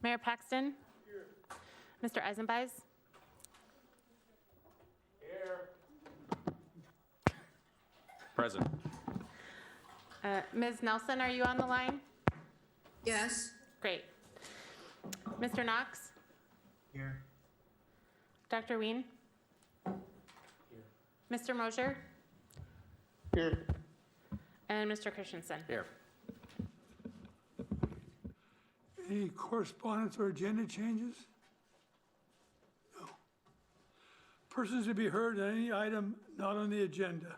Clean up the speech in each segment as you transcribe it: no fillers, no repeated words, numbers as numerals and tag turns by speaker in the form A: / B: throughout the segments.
A: Mayor Paxton? Here. Mr. Eisenbeis?
B: Here. Present.
A: Ms. Nelson, are you on the line?
C: Yes.
A: Great. Mr. Knox?
B: Here.
A: Dr. Wien?
B: Here.
A: Mr. Mosier?
B: Here.
A: And Mr. Christensen?
B: Here.
D: Any correspondence or agenda changes? No. Persons to be heard on any item not on the agenda.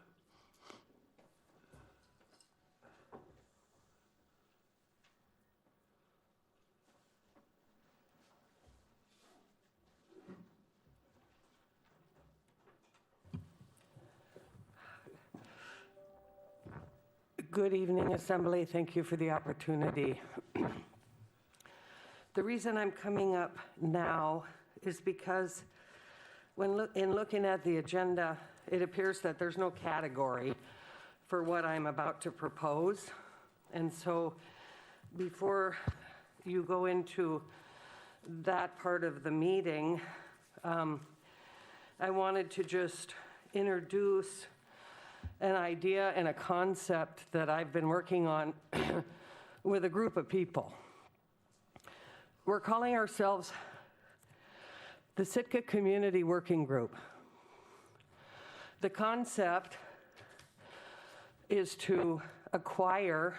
E: Good evening, Assembly. Thank you for the opportunity. The reason I'm coming up now is because in looking at the agenda, it appears that there's no category for what I'm about to propose. And so before you go into that part of the meeting, I wanted to just introduce an idea and a concept that I've been working on with a group of people. We're calling ourselves the Sitka Community Working Group. The concept is to acquire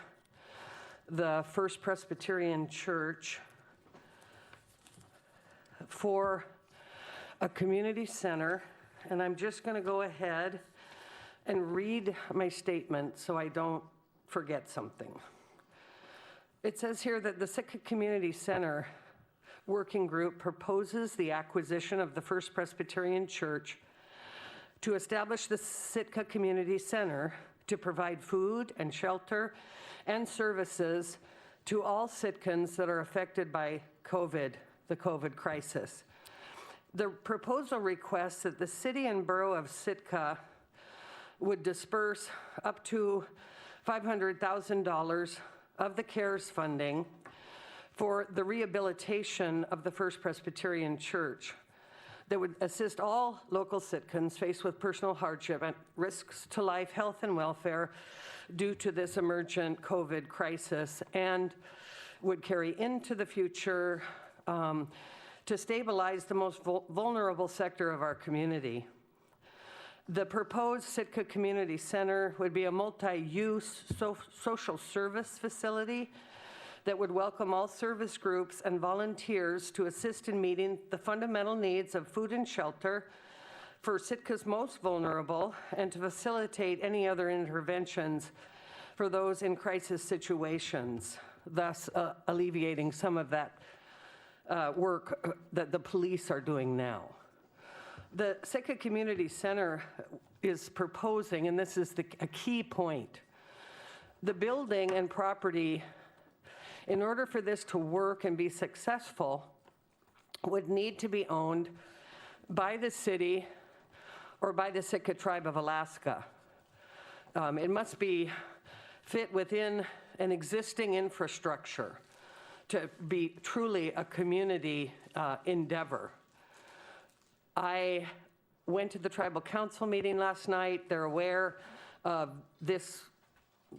E: the First Presbyterian Church for a community center, and I'm just going to go ahead and read my statement so I don't forget something. It says here that the Sitka Community Center Working Group proposes the acquisition of the First Presbyterian Church to establish the Sitka Community Center to provide food and shelter and services to all Sitkans that are affected by the COVID crisis. The proposal requests that the city and borough of Sitka would disperse up to $500,000 of the CARES funding for the rehabilitation of the First Presbyterian Church that would assist all local Sitkans faced with personal hardship and risks to life, health, and welfare due to this emergent COVID crisis, and would carry into the future to stabilize the most vulnerable sector of our community. The proposed Sitka Community Center would be a multi-use social service facility that would welcome all service groups and volunteers to assist in meeting the fundamental needs of food and shelter for Sitka's most vulnerable, and to facilitate any other interventions for those in crisis situations, thus alleviating some of that work that the police are doing now. The Sitka Community Center is proposing, and this is a key point, the building and property, in order for this to work and be successful, would need to be owned by the city or by the Sitka Tribe of Alaska. It must be fit within an existing infrastructure to be truly a community endeavor. I went to the tribal council meeting last night. They're aware of this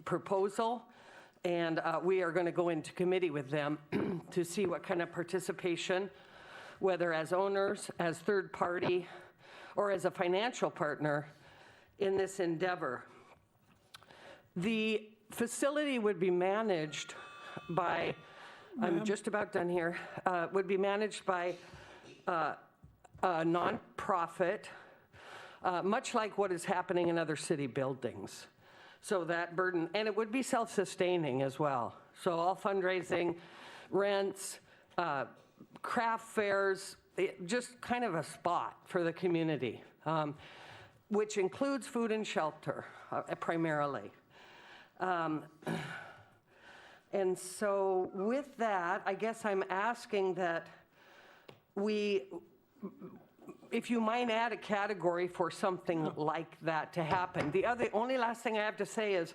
E: proposal, and we are going to go into committee with them to see what kind of participation, whether as owners, as third party, or as a financial partner in this endeavor. The facility would be managed by, I'm just about done here, would be managed by a nonprofit, much like what is happening in other city buildings. So that burden, and it would be self-sustaining as well. So all fundraising, rents, craft fairs, just kind of a spot for the community, which includes food and shelter primarily. And so with that, I guess I'm asking that if you might add a category for something like that to happen. The only last thing I have to say is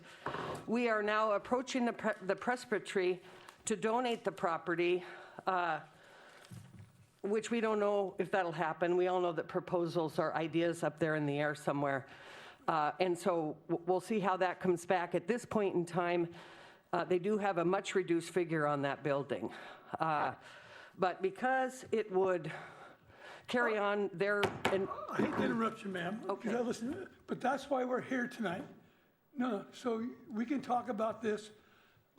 E: we are now approaching the presbytery to donate the property which we don't know if that'll happen. We all know that proposals are ideas up there in the air somewhere. And so we'll see how that comes back. At this point in time, they do have a much reduced figure on that building. But because it would carry on their, and
D: I hate to interrupt you, ma'am.
E: Okay.
D: You gotta listen, but that's why we're here tonight. No, so we can talk about this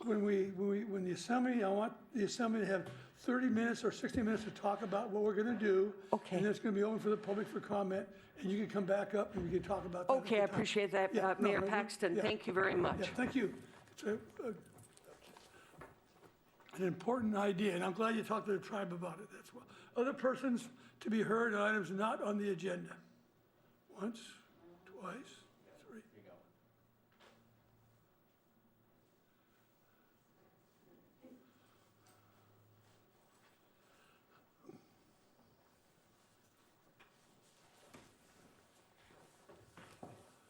D: when the assembly, I want the assembly to have 30 minutes or 60 minutes to talk about what we're gonna do.
E: Okay.
D: And then it's gonna be open for the public for comment, and you can come back up and we can talk about that. at
E: okay,
D: the
E: I
D: time.
E: appreciate that,
D: Yeah, no,
E: Mayor
D: no,
E: Paxton.
D: yeah.
E: Thank you very much.
D: Yeah, thank you. It's an important idea, and I'm glad you talked to the tribe about it, that's well. Other persons to be heard on items not on the agenda. Once, twice, three.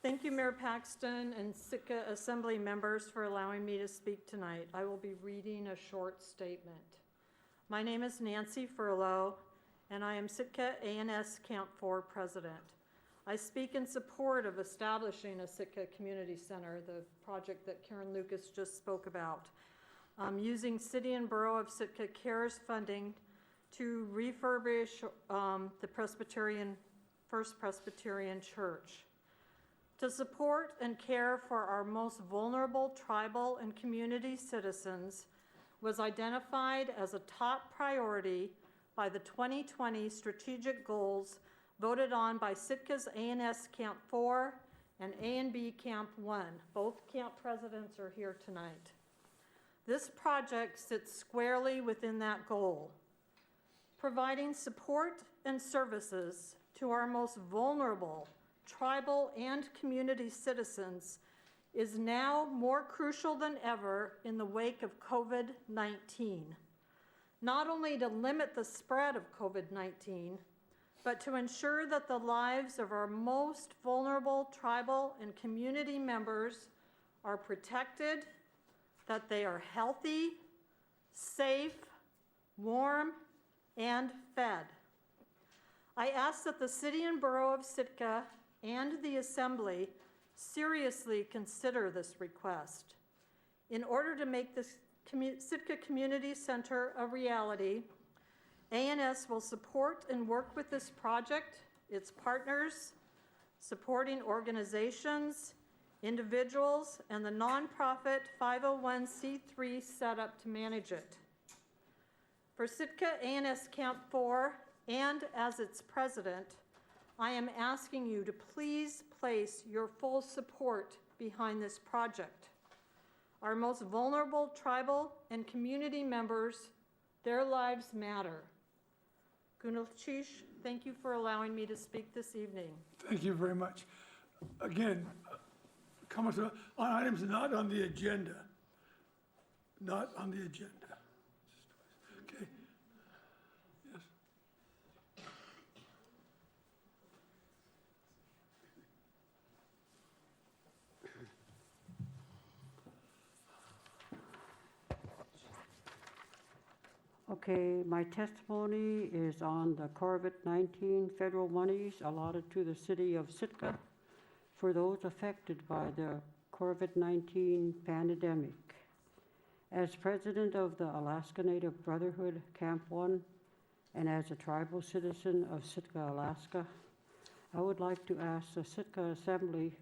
F: Thank you, Mayor Paxton and Sitka Assembly members for allowing me to speak tonight. I will be reading a short statement. My name is Nancy Furlow, and I am Sitka ANS Camp 4 President. I speak in support of establishing a Sitka Community Center, the project that Karen Lucas just spoke about, using City and Borough of Sitka CARES funding to refurbish the First Presbyterian Church. To support and care for our most vulnerable tribal and community citizens was identified as a top priority by the 2020 strategic goals voted on by Sitka's ANS Camp 4 and A&B Camp 1. Both camp presidents are here tonight. This project sits squarely within that goal, providing support and services to our most vulnerable tribal and community citizens is now more crucial than ever in the wake of COVID-19. Not only to limit the spread of COVID-19, but to ensure that the lives of our most vulnerable tribal and community members are protected, that they are healthy, safe, warm, and fed. I ask that the City and Borough of Sitka and the Assembly seriously consider this request. In order to make this Sitka Community Center a reality, ANS will support and work with this project, its partners, supporting organizations, individuals, and the nonprofit 501c3 set up to manage it. For Sitka ANS Camp 4 and as its president, I am asking you to please place your full support behind this project. Our most vulnerable tribal and community members, their lives matter. Gunalchish, thank you for allowing me to speak this evening.
D: Thank you very much. Again, comments on items not on the agenda. Not on the agenda. Okay. Yes.
G: Okay, my testimony is on the COVID-19 federal monies allotted to the city of Sitka for those affected by the COVID-19 pandemic. As president of the Alaska Native Brotherhood Camp 1 and as a tribal citizen of Sitka, Alaska, I would like to ask the Sitka Assembly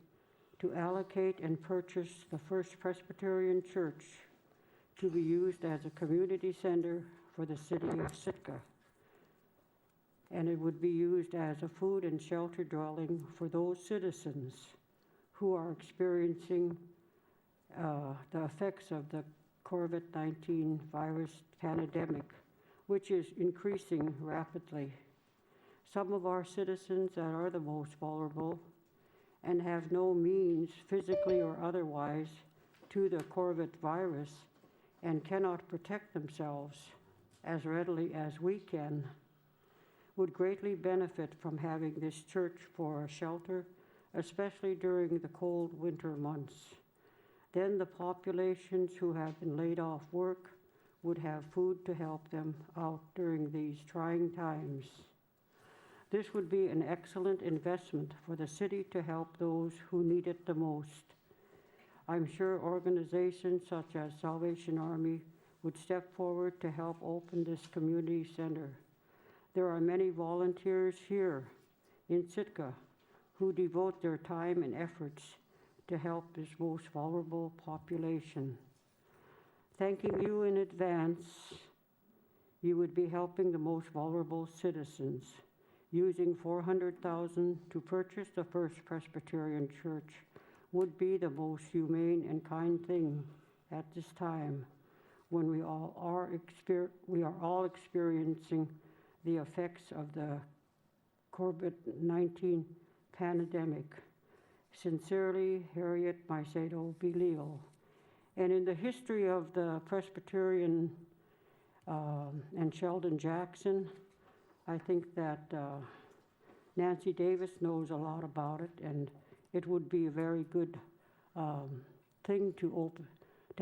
G: to allocate and purchase the First Presbyterian Church to be used as a community center for the city of Sitka. And it would be used as a food and shelter dwelling for those citizens who are experiencing the effects of the COVID-19 virus pandemic, which is increasing rapidly. Some of our citizens that are the most vulnerable and have no means, physically or otherwise, to the COVID virus and cannot protect themselves as readily as we can, would greatly benefit from having this church for a shelter, especially during the cold winter months. Then the populations who have been laid off work would have food to help them out during these trying times. This would be an excellent investment for the city to help those who need it the most. I'm sure organizations such as Salvation Army would step forward to help open this community center. There are many volunteers here in Sitka who devote their time and efforts to help this most vulnerable population. Thanking you in advance, you would be helping the most vulnerable citizens. Using $400,000 to purchase the First Presbyterian Church would be the most humane and kind thing at this time when we are all experiencing the effects of the COVID-19 pandemic. Sincerely, Harriet Macedo Belil. And in the history of the Presbyterian and Sheldon Jackson, I think that Nancy Davis knows a lot about it, and it would be a very good thing to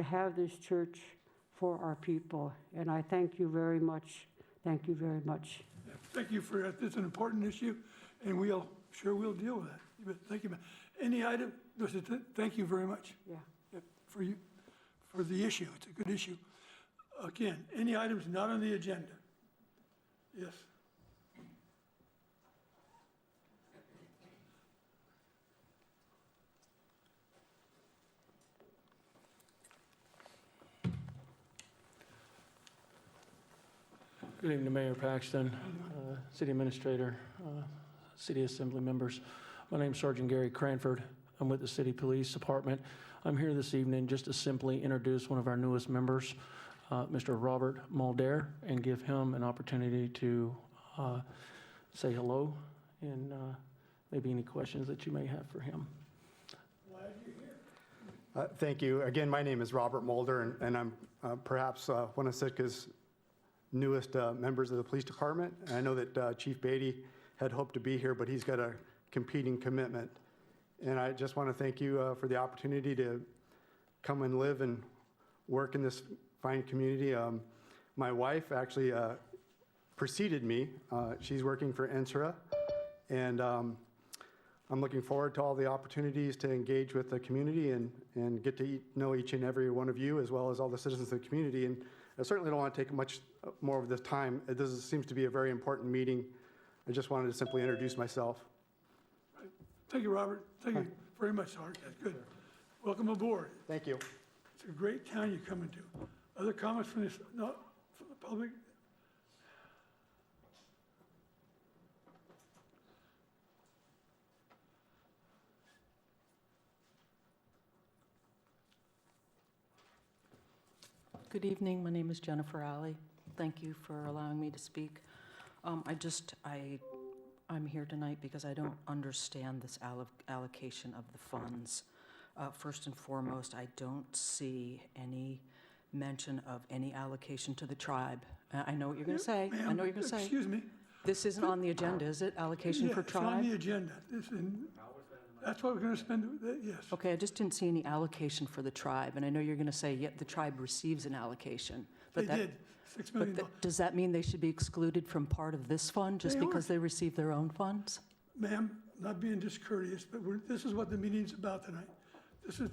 G: have this church for our people. And I thank you very much. Thank you very much.
D: Thank you for that. It's an important issue, and we'll deal with that. But thank you, ma'am. Any item? Thank you very much.
G: Yeah.
D: For the issue. It's a good issue. Again, any items not on the agenda? Yes.
H: Good evening, Mayor Paxton, City Administrator, City Assembly members. My name is Sergeant Gary Cranford. I'm with the City Police Department. I'm here this evening just to simply introduce one of our newest members, Mr. Robert Mulder, and give him an opportunity to say hello and maybe any questions that you may have for him.
I: Thank you. Again, my name is Robert Mulder, and I'm perhaps one of Sitka's newest members of the police department. And I know that Chief Beatty had hoped to be here, but he's got a competing commitment. And I just want to thank you for the opportunity to come and live and work in this fine community. My wife actually preceded me. She's working for NSRA, and I'm looking forward to all the opportunities to engage with the community and get to know each and every one of you, as well as all the citizens of the community. And I certainly don't want to take much more of this time. This seems to be a very important meeting. I just wanted to simply introduce myself.
D: Thank you, Robert. Thank you very much, Sergeant. That's good. Welcome aboard.
I: Thank you.
D: It's a great town you come into. Other comments from this, no, from the public?
J: Good evening. My name is Jennifer Alley. Thank you for allowing me to speak. I'm here tonight because I don't understand this allocation of the funds. First and foremost, I don't see any mention of any allocation to the tribe. I know what you're going to say. I know what you're going to say.
D: Excuse me.
J: This isn't on the agenda, is it? Allocation for
D: It's on
J: tribe?
D: the agenda. That's what we're going to spend, yes.
J: Okay, I just didn't see any allocation for the tribe, and I know you're going to say, yet the tribe receives an allocation.
D: They
J: But that,
D: did, $6 million.
J: does that mean they should be excluded from part of this fund just
D: They
J: because
D: are.
J: they receive their own funds?
D: Ma'am, not being discourteous, but this is what the meeting's about tonight. This is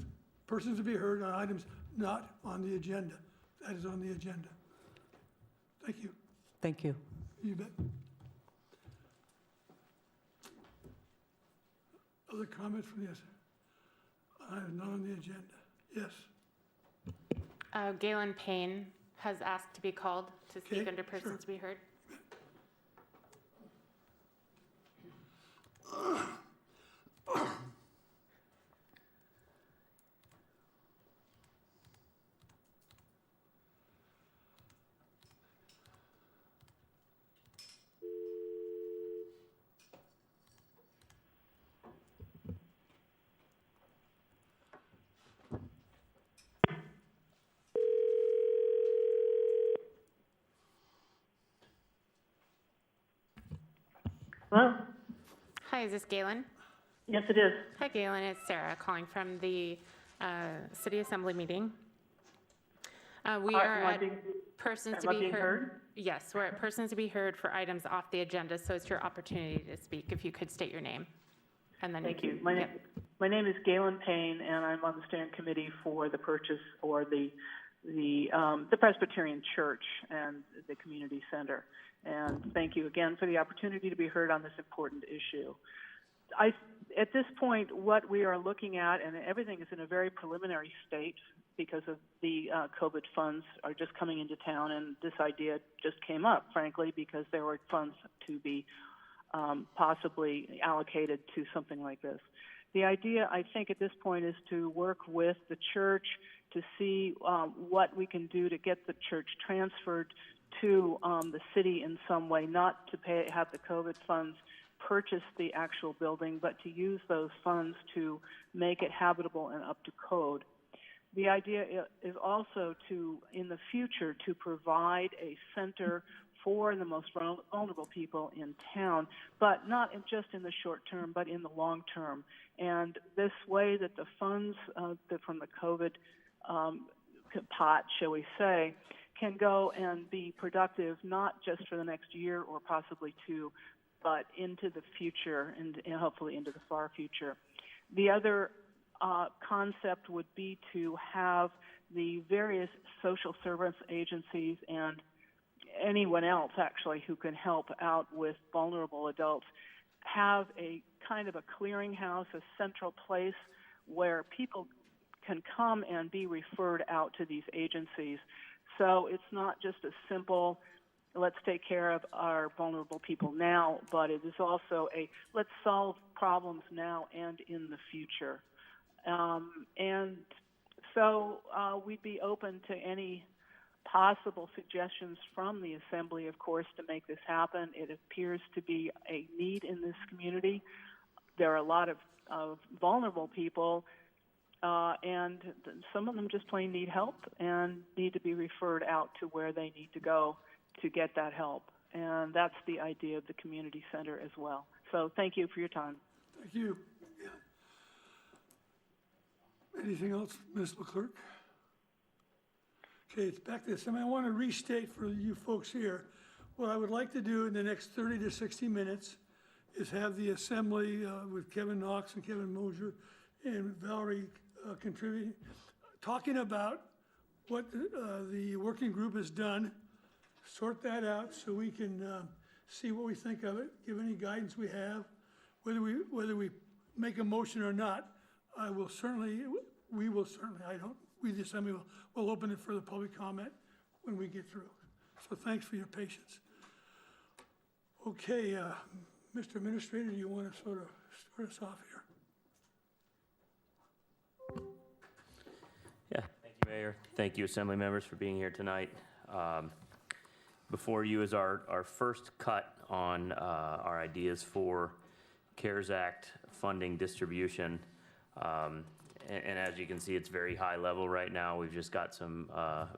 D: persons to be heard on items not on the agenda. That is on the agenda. Thank you.
J: Thank you.
D: You bet. Other comments from this? Item not on the agenda. Yes.
A: Galen Payne has asked to be called to speak
D: Okay,
A: under
D: sure.
A: persons to be heard.
K: Hello?
A: Hi, is this Galen?
K: Yes, it is.
A: Hi, Galen. It's Sarah calling from the City Assembly meeting. We are
K: Am I
A: at,
K: being
A: persons
K: Am
A: to
K: I
A: be
K: being
A: heard.
K: heard?
A: Yes, we're at persons to be heard for items off the agenda, so it's your opportunity to speak. If you could state your name. And then
K: Thank you.
A: Yep.
K: My name is Galen Payne, and I'm on the steering committee for the purchase or the Presbyterian Church and the community center. And thank you again for the opportunity to be heard on this important issue. At this point, what we are looking at, and everything is in a very preliminary state because of the COVID funds are just coming into town, and this idea just came up, frankly, because there were funds to be possibly allocated to something like this. The idea, I think, at this point is to work with the church to see what we can do to get the church transferred to the city in some way, not to have the COVID funds purchase the actual building, but to use those funds to make it habitable and up to code. The idea is also to, in the future, to provide a center for the most vulnerable people in town, but not just in the short term, but in the long term. And this way that the funds from the COVID pot, shall we say, can go and be productive, not just for the next year or possibly two, but into the future and hopefully into the far future. The other concept would be to have the various social service agencies and anyone else actually who can help out with vulnerable adults have a kind of a clearinghouse, a central place where people can come and be referred out to these agencies. So it's not just a simple, let's take care of our vulnerable people now, but it is also a let's solve problems now and in the future. And so we'd be open to any possible suggestions from the Assembly, of course, to make this happen. It appears to be a need in this community. There are a lot of vulnerable people, and some of them just plain need help and need to be referred out to where they need to go to get that help. And that's the idea of the community center as well. So thank you for your time.
D: Thank you. Yeah. Anything else, Ms. LeClerc? Okay, it's back to this. I want to restate for you folks here, what I would like to do in the next 30 to 60 minutes is have the assembly with Kevin Knox and Kevin Mosier and Valerie contributing, talking about what the working group has done, sort that out so we can see what we think of it, give any guidance we have, whether we make a motion or not. We the assembly will open it for the public comment when we get through. So thanks for your patience. Okay, Mr. Administrator, do you want to sort of start us off here?
L: Yeah, thank you, Mayor. Thank you, Assembly members, for being here tonight. Before you is our first cut on our ideas for CARES Act funding distribution. And as you can see, it's very high level right now. We've just got some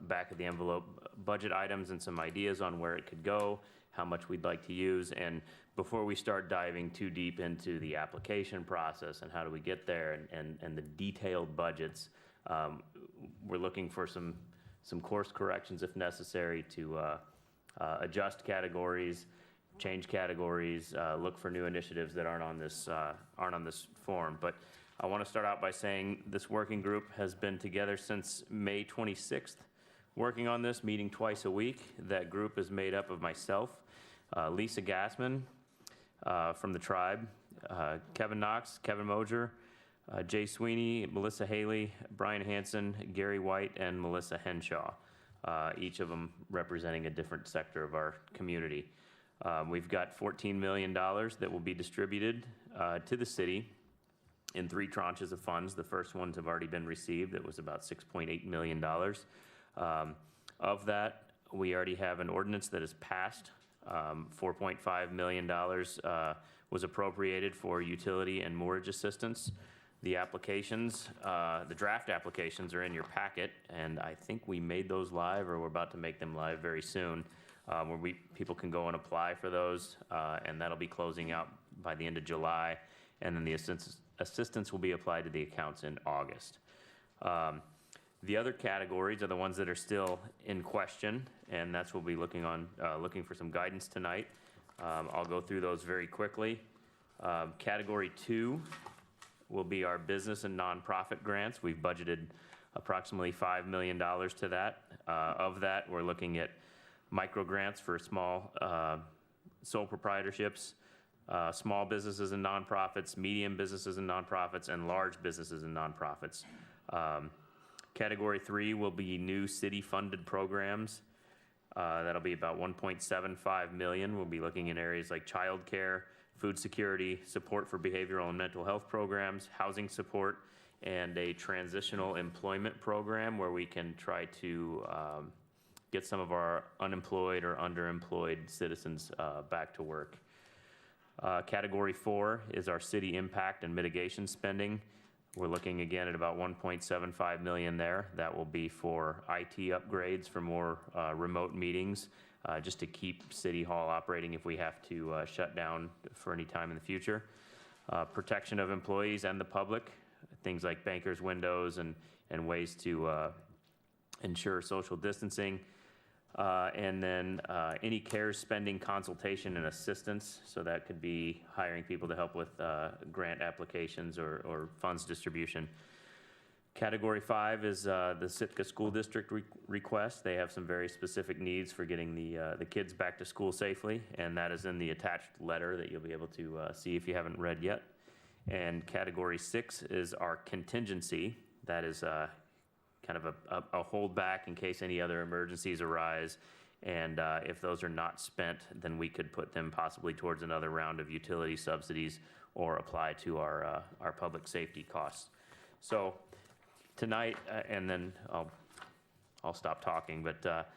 L: back of the envelope budget items and some ideas on where it could go, how much we'd like to use. And before we start diving too deep into the application process and how do we get there and the detailed budgets, we're looking for some course corrections if necessary to adjust categories, change categories, look for new initiatives that aren't on this form. But I want to start out by saying this working group has been together since May 26th, working on this, meeting twice a week. That group is made up of myself, Lisa Gassman from the tribe, Kevin Knox, Kevin Mosier, Jay Sweeney, Melissa Haley, Brian Hansen, Gary White, and Melissa Henshaw, each of them representing a different sector of our community. We've got $14 million that will be distributed to the city in 3 tranches of funds. The first ones have already been received. It was about $6.8 million. Of that, we already have an ordinance that is passed. $4.5 million was appropriated for utility and mortgage assistance. The applications, the draft applications are in your packet, and I think we made those live, or we're about to make them live very soon, where people can go and apply for those, and that'll be closing out by the end of July, and then the assistance will be applied to the accounts in August. The other categories are the ones that are still in question, and that's what we'll be looking for some guidance tonight. I'll go through those very quickly. Category 2 will be our business and nonprofit grants. We've budgeted approximately $5 million to that. Of that, we're looking at micro grants for small sole proprietorships, small businesses and nonprofits, medium businesses and nonprofits, and large businesses and nonprofits. Category 3 will be new city-funded programs. That'll be about $1.75 million. We'll be looking in areas like childcare, food security, support for behavioral and mental health programs, housing support, and a transitional employment program where we can try to get some of our unemployed or underemployed citizens back to work. Category 4 is our city impact and mitigation spending. We're looking again at about $1.75 million there. That will be for IT upgrades for more remote meetings, just to keep City Hall operating if we have to shut down for any time in the future. Protection of employees and the public, things like bankers' windows and ways to ensure social distancing. And then any CARES spending consultation and assistance, so that could be hiring people to help with grant applications or funds distribution. Category 5 is the Sitka School District request. They have some very specific needs for getting the kids back to school safely, and that is in the attached letter that you'll be able to see if you haven't read yet. And Category 6 is our contingency. That is kind of a holdback in case any other emergencies arise. And if those are not spent, then we could put them possibly towards another round of utility subsidies or apply to our public safety costs. So tonight, and then I'll stop talking, but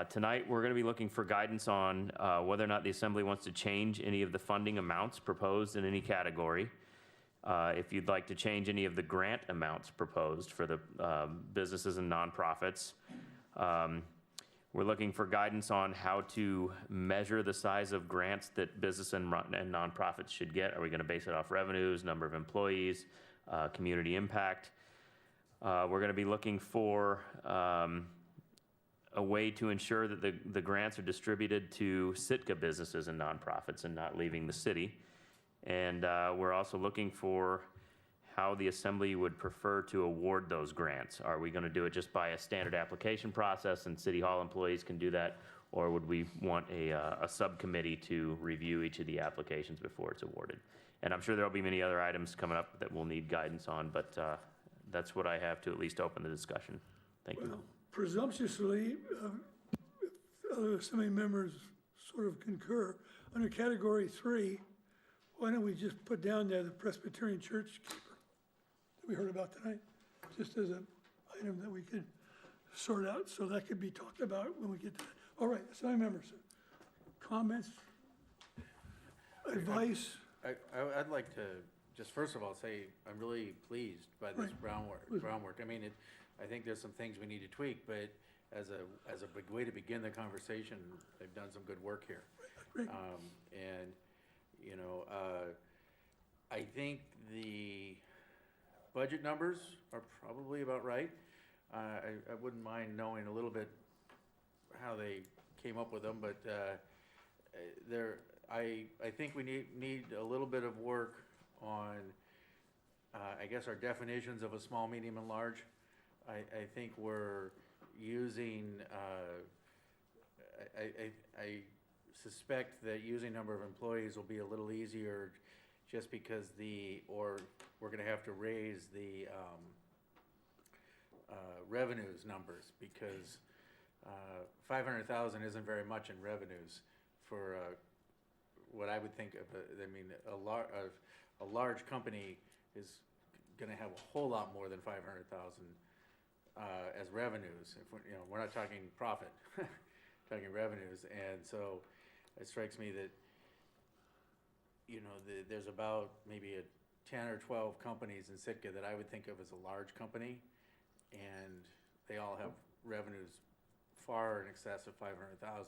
L: tonight we're going to be looking for guidance on whether or not the Assembly wants to change any of the funding amounts proposed in any category. If you'd like to change any of the grant amounts proposed for the businesses and nonprofits. We're looking for guidance on how to measure the size of grants that business and nonprofits should get. Are we going to base it off revenues, number of employees, community impact? We're going to be looking for a way to ensure that the grants are distributed to Sitka businesses and nonprofits and not leaving the city. And we're also looking for how the Assembly would prefer to award those grants. Are we going to do it just by a standard application process and City Hall employees can do that? Or would we want a subcommittee to review each of the applications before it's awarded? And I'm sure there'll be many other items coming up that we'll need guidance on, but that's what I have to at least open the discussion. Thank you.
D: Well, presumptuously, if other Assembly members sort of concur, under Category 3, why don't we just put down there the Presbyterian Church keeper that we heard about tonight, just as an item that we could sort out, so that could be talked about when we get to that. All right, Assembly members, comments, advice?
B: I'd like to just first of all say I'm really pleased by this groundwork. I mean, I think there's some things we need to tweak, but as a big way to begin the conversation, they've done some good work here.
D: Great.
B: And you know, I think the budget numbers are probably about right. I wouldn't mind knowing a little bit how they came up with them, but I think we need a little bit of work on, I guess, our definitions of a small, medium, and large. I think we're using, I suspect that using number of employees will be a little easier just because we're going to have to raise the revenues numbers because 500,000 isn't very much in revenues for what I would think of. I mean, a large company is going to have a whole lot more than 500,000 as revenues. If we're not talking profit, talking revenues, and so it strikes me that there's about maybe 10 or 12 companies in Sitka that I would think of as a large company, and they all have revenues far in excess of 500,000.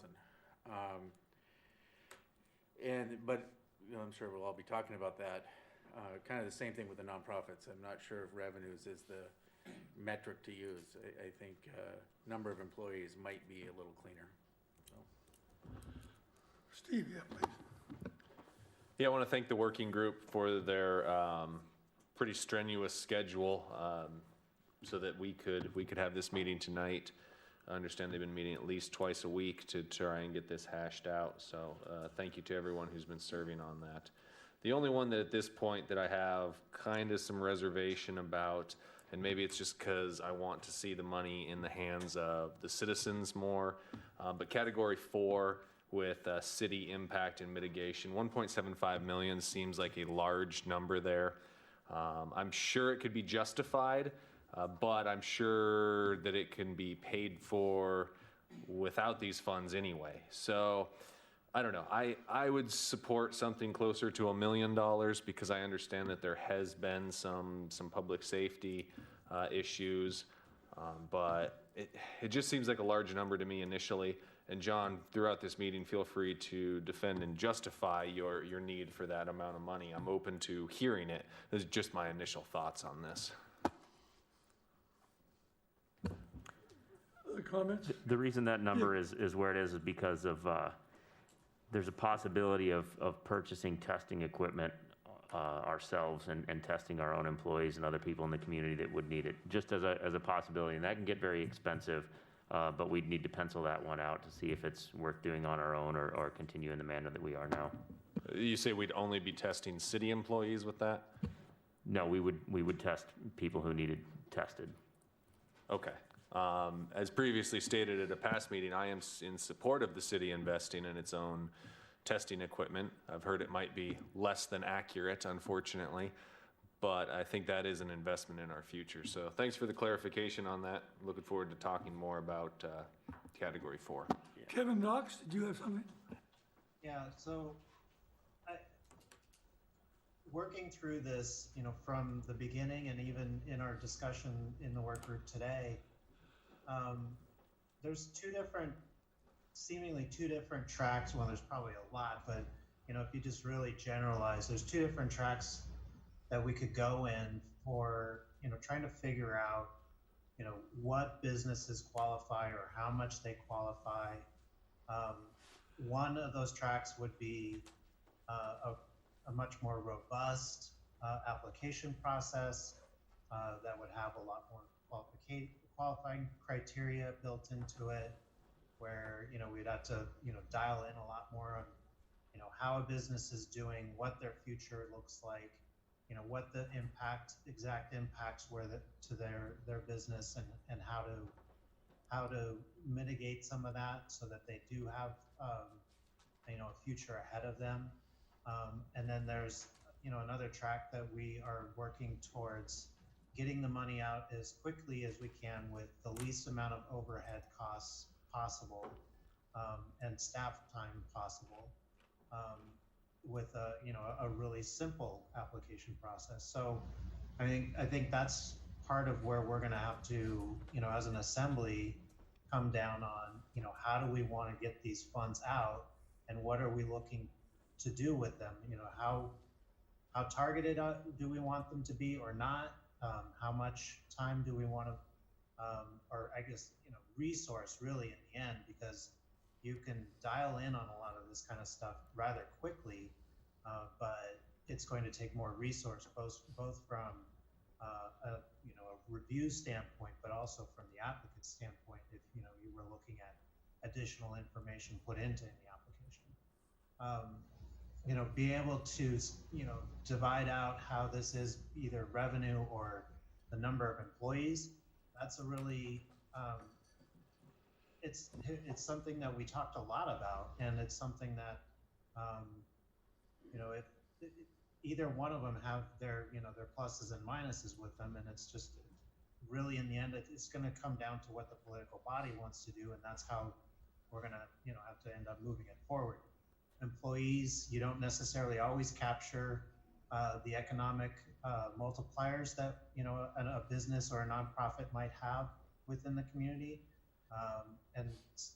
B: But I'm sure we'll all be talking about that. Kind of the same thing with the nonprofits. I'm not sure if revenues is metric to use. I think number of employees might be a little cleaner.
D: Steve, yeah, please.
M: Yeah, I want to thank the working group for their pretty strenuous schedule so that we could have this meeting tonight. I understand they've been meeting at least twice a week to try and get this hashed out. So thank you to everyone who's been serving on that. The only one that at this point that I have kind of some reservation about, and maybe it's just because I want to see the money in the hands of the citizens more, but category 4 with city impact and mitigation, 1.75 million seems like a large number there. I'm sure it could be justified, but I'm sure that it can be paid for without these funds anyway. So I don't know. I would support something closer to $1 million because I understand that there has been some public safety issues, but it just seems like a large number to me initially. And John, throughout this meeting, feel free to defend and justify your need for that amount of money. I'm open to hearing it. This is just my initial thoughts on this.
D: Other comments?
L: The reason that number is where it is because of, there's a possibility of purchasing testing equipment ourselves and testing our own employees and other people in the community that would need it, just as a possibility. And that can get very expensive, but we'd need to pencil that one out to see if it's worth doing on our own or continue in the manner that we are now.
M: You say we'd only be testing city employees with that?
L: No, we would test people who needed tested.
M: Okay. As previously stated at a past meeting, I am in support of the city investing in its own testing equipment. I've heard it might be less than accurate, unfortunately, but I think that is an investment in our future. So thanks for the clarification on that. Looking forward to talking more about category 4.
D: Kevin Knox, did you have something?
N: Yeah, so working through this, from the beginning and even in our discussion in the work group today, there's seemingly two different tracks. Well, there's probably a lot, but if you just really generalize, there's two different tracks that we could go in for, trying to figure out, what businesses qualify or how much they qualify. One of those tracks would be a much more robust application process that would have a lot more qualifying criteria built into it, where we'd have to dial in a lot more on how a business is doing, what their future looks like, what the exact impacts were to their business, and how to mitigate some of that so that they do have a future ahead of them. And then there's another track that we are working towards getting the money out as quickly as we can with the least amount of overhead costs possible, and staff time possible, with a really simple application process. So I think that's part of where we're going to have to, as an assembly, come down on, how do we want to get these funds out, and what are we looking to do with them? How targeted do we want them to be or not? How much time do we want to, or I guess, resource really in the end, because you can dial in on a lot of this kind of stuff rather quickly, but it's going to take more resource, both from a review standpoint, but also from the applicant standpoint, if you were looking at additional information put into any application. Be able to divide out how this is either revenue or the number of employees. That's a really it's something that we talked a lot about, and it's something that if either one of them have their their pluses and minuses with them, and it's just really in the end it's going to come down to what the political body wants to do, and that's how we're going to have to end up moving it forward. Employees, you don't necessarily always capture the economic multipliers that a business or a nonprofit might have within the community, and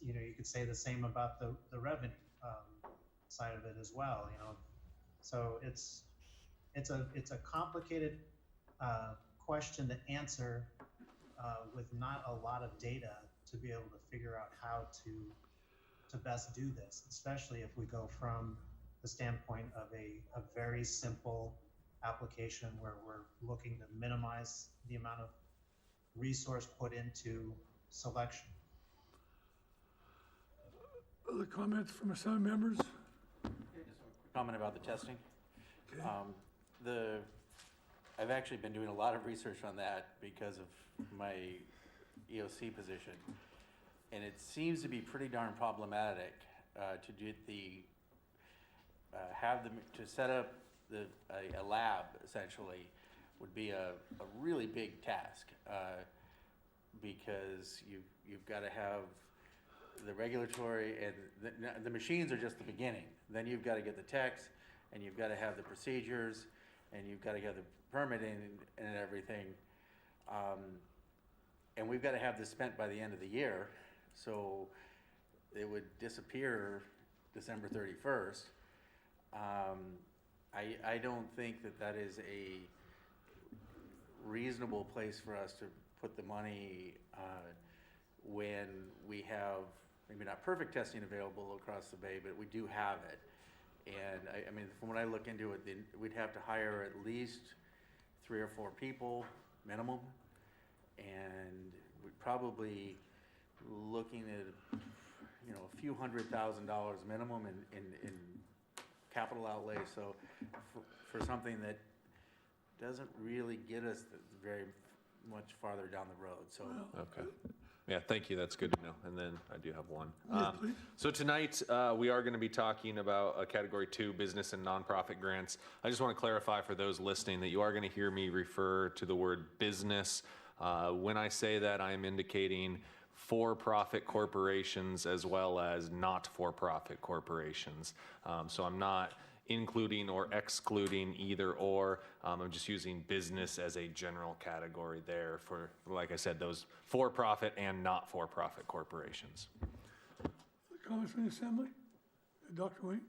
N: you could say the same about the revenue side of it as well. So it's a complicated question to answer with not a lot of data to be able to figure out how to best do this, especially if we go from the standpoint of a very simple application where we're looking to minimize the amount of resource put into selection.
D: Other comments from Assembly members?
B: Comment about the testing. I've actually been doing a lot of research on that because of my EOC position. And it seems to be pretty darn problematic to do to set up a lab essentially would be a really big task because you've got to have the regulatory and the machines are just the beginning. Then you've got to get the techs and you've got to have the procedures and you've got to have the permitting and everything. And we've got to have this spent by the end of the year. So it would disappear December 31st. I don't think that is a reasonable place for us to put the money when we have maybe not perfect testing available across the bay, but we do have it. And I mean, from what I look into it, we'd have to hire at least 3 or 4 people minimum, and we'd probably looking at a few $100,000 minimum in capital outlay. So for something that doesn't really get us very much farther down the road. So
M: Okay. Yeah, thank you. That's good to know. And then I do have one.
D: Yeah, please.
M: So tonight, we are going to be talking about a Category 2 business and nonprofit grants. I just want to clarify for those listening that you are going to hear me refer to the word business. When I say that, I am indicating for-profit corporations as well as not-for-profit corporations. So I'm not including or excluding either or. I'm just using business as a general category there for, like I said, those for-profit and not-for-profit corporations.
D: Comments from the Assembly? Dr. Wayne?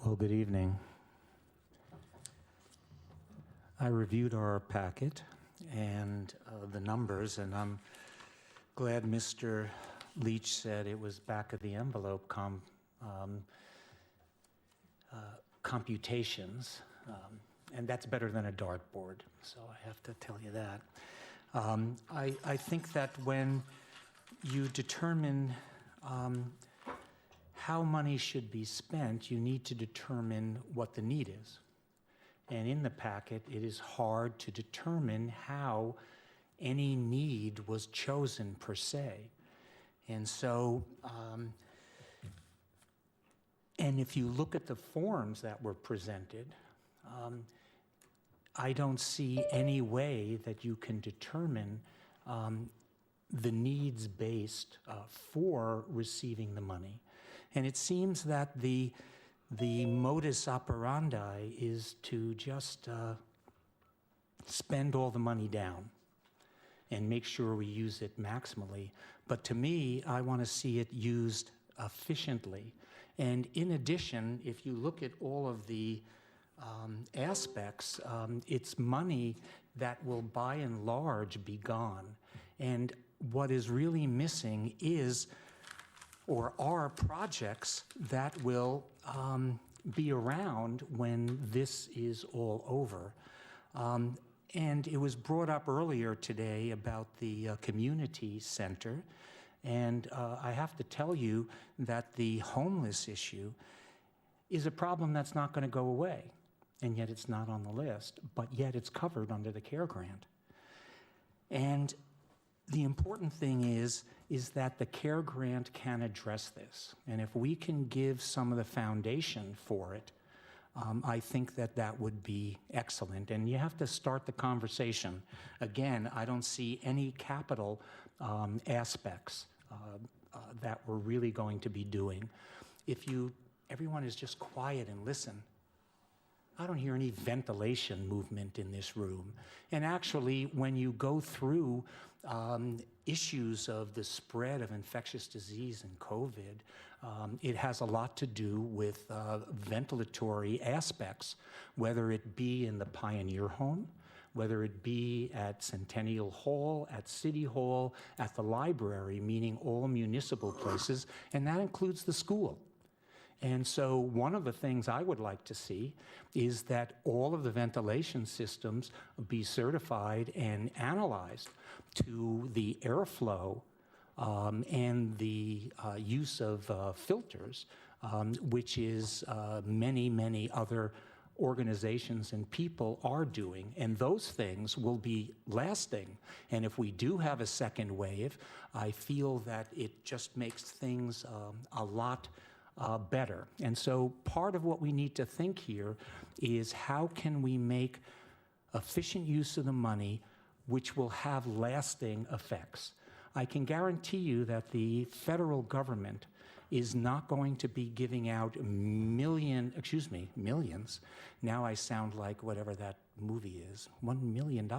O: Well, good evening. I reviewed our packet and the numbers, and I'm glad Mr. Leach said it was back of the envelope computations, and that's better than a dartboard, so I have to tell you that. I think that when you determine how money should be spent, you need to determine what the need is. And in the packet, it is hard to determine how any need was chosen per se. And so, and if you look at the forms that were presented, I don't see any way that you can determine the needs based for receiving the money. And it seems that the modus operandi is to just spend all the money down and make sure we use it maximally. But to me, I want to see it used efficiently. And in addition, if you look at all of the aspects, it's money that will by and large be gone. And what is really missing is, or are projects that will be around when this is all over. And it was brought up earlier today about the community center. And I have to tell you that the homeless issue is a problem that's not going to go away. And yet it's not on the list, but yet it's covered under the CARE grant. And the important thing is that the CARE grant can address this. And if we can give some of the foundation for it, I think that that would be excellent. And you have to start the conversation. Again, I don't see any capital aspects that we're really going to be doing. If everyone is just quiet and listen, I don't hear any ventilation movement in this room. And actually, when you go through issues of the spread of infectious disease and COVID, it has a lot to do with ventilatory aspects, whether it be in the Pioneer Home, whether it be at Centennial Hall, at City Hall, at the library, meaning all municipal places, and that includes the school. And so one of the things I would like to see is that all of the ventilation systems be certified and analyzed to the airflow and the use of filters, which is many, many other organizations and people are doing. And those things will be lasting. And if we do have a second wave, I feel that it just makes things a lot better. And so part of what we need to think here is how can we make efficient use of the money which will have lasting effects. I can guarantee you that the federal government is not going to be giving out millions. Now I sound like whatever that movie is, $1 million,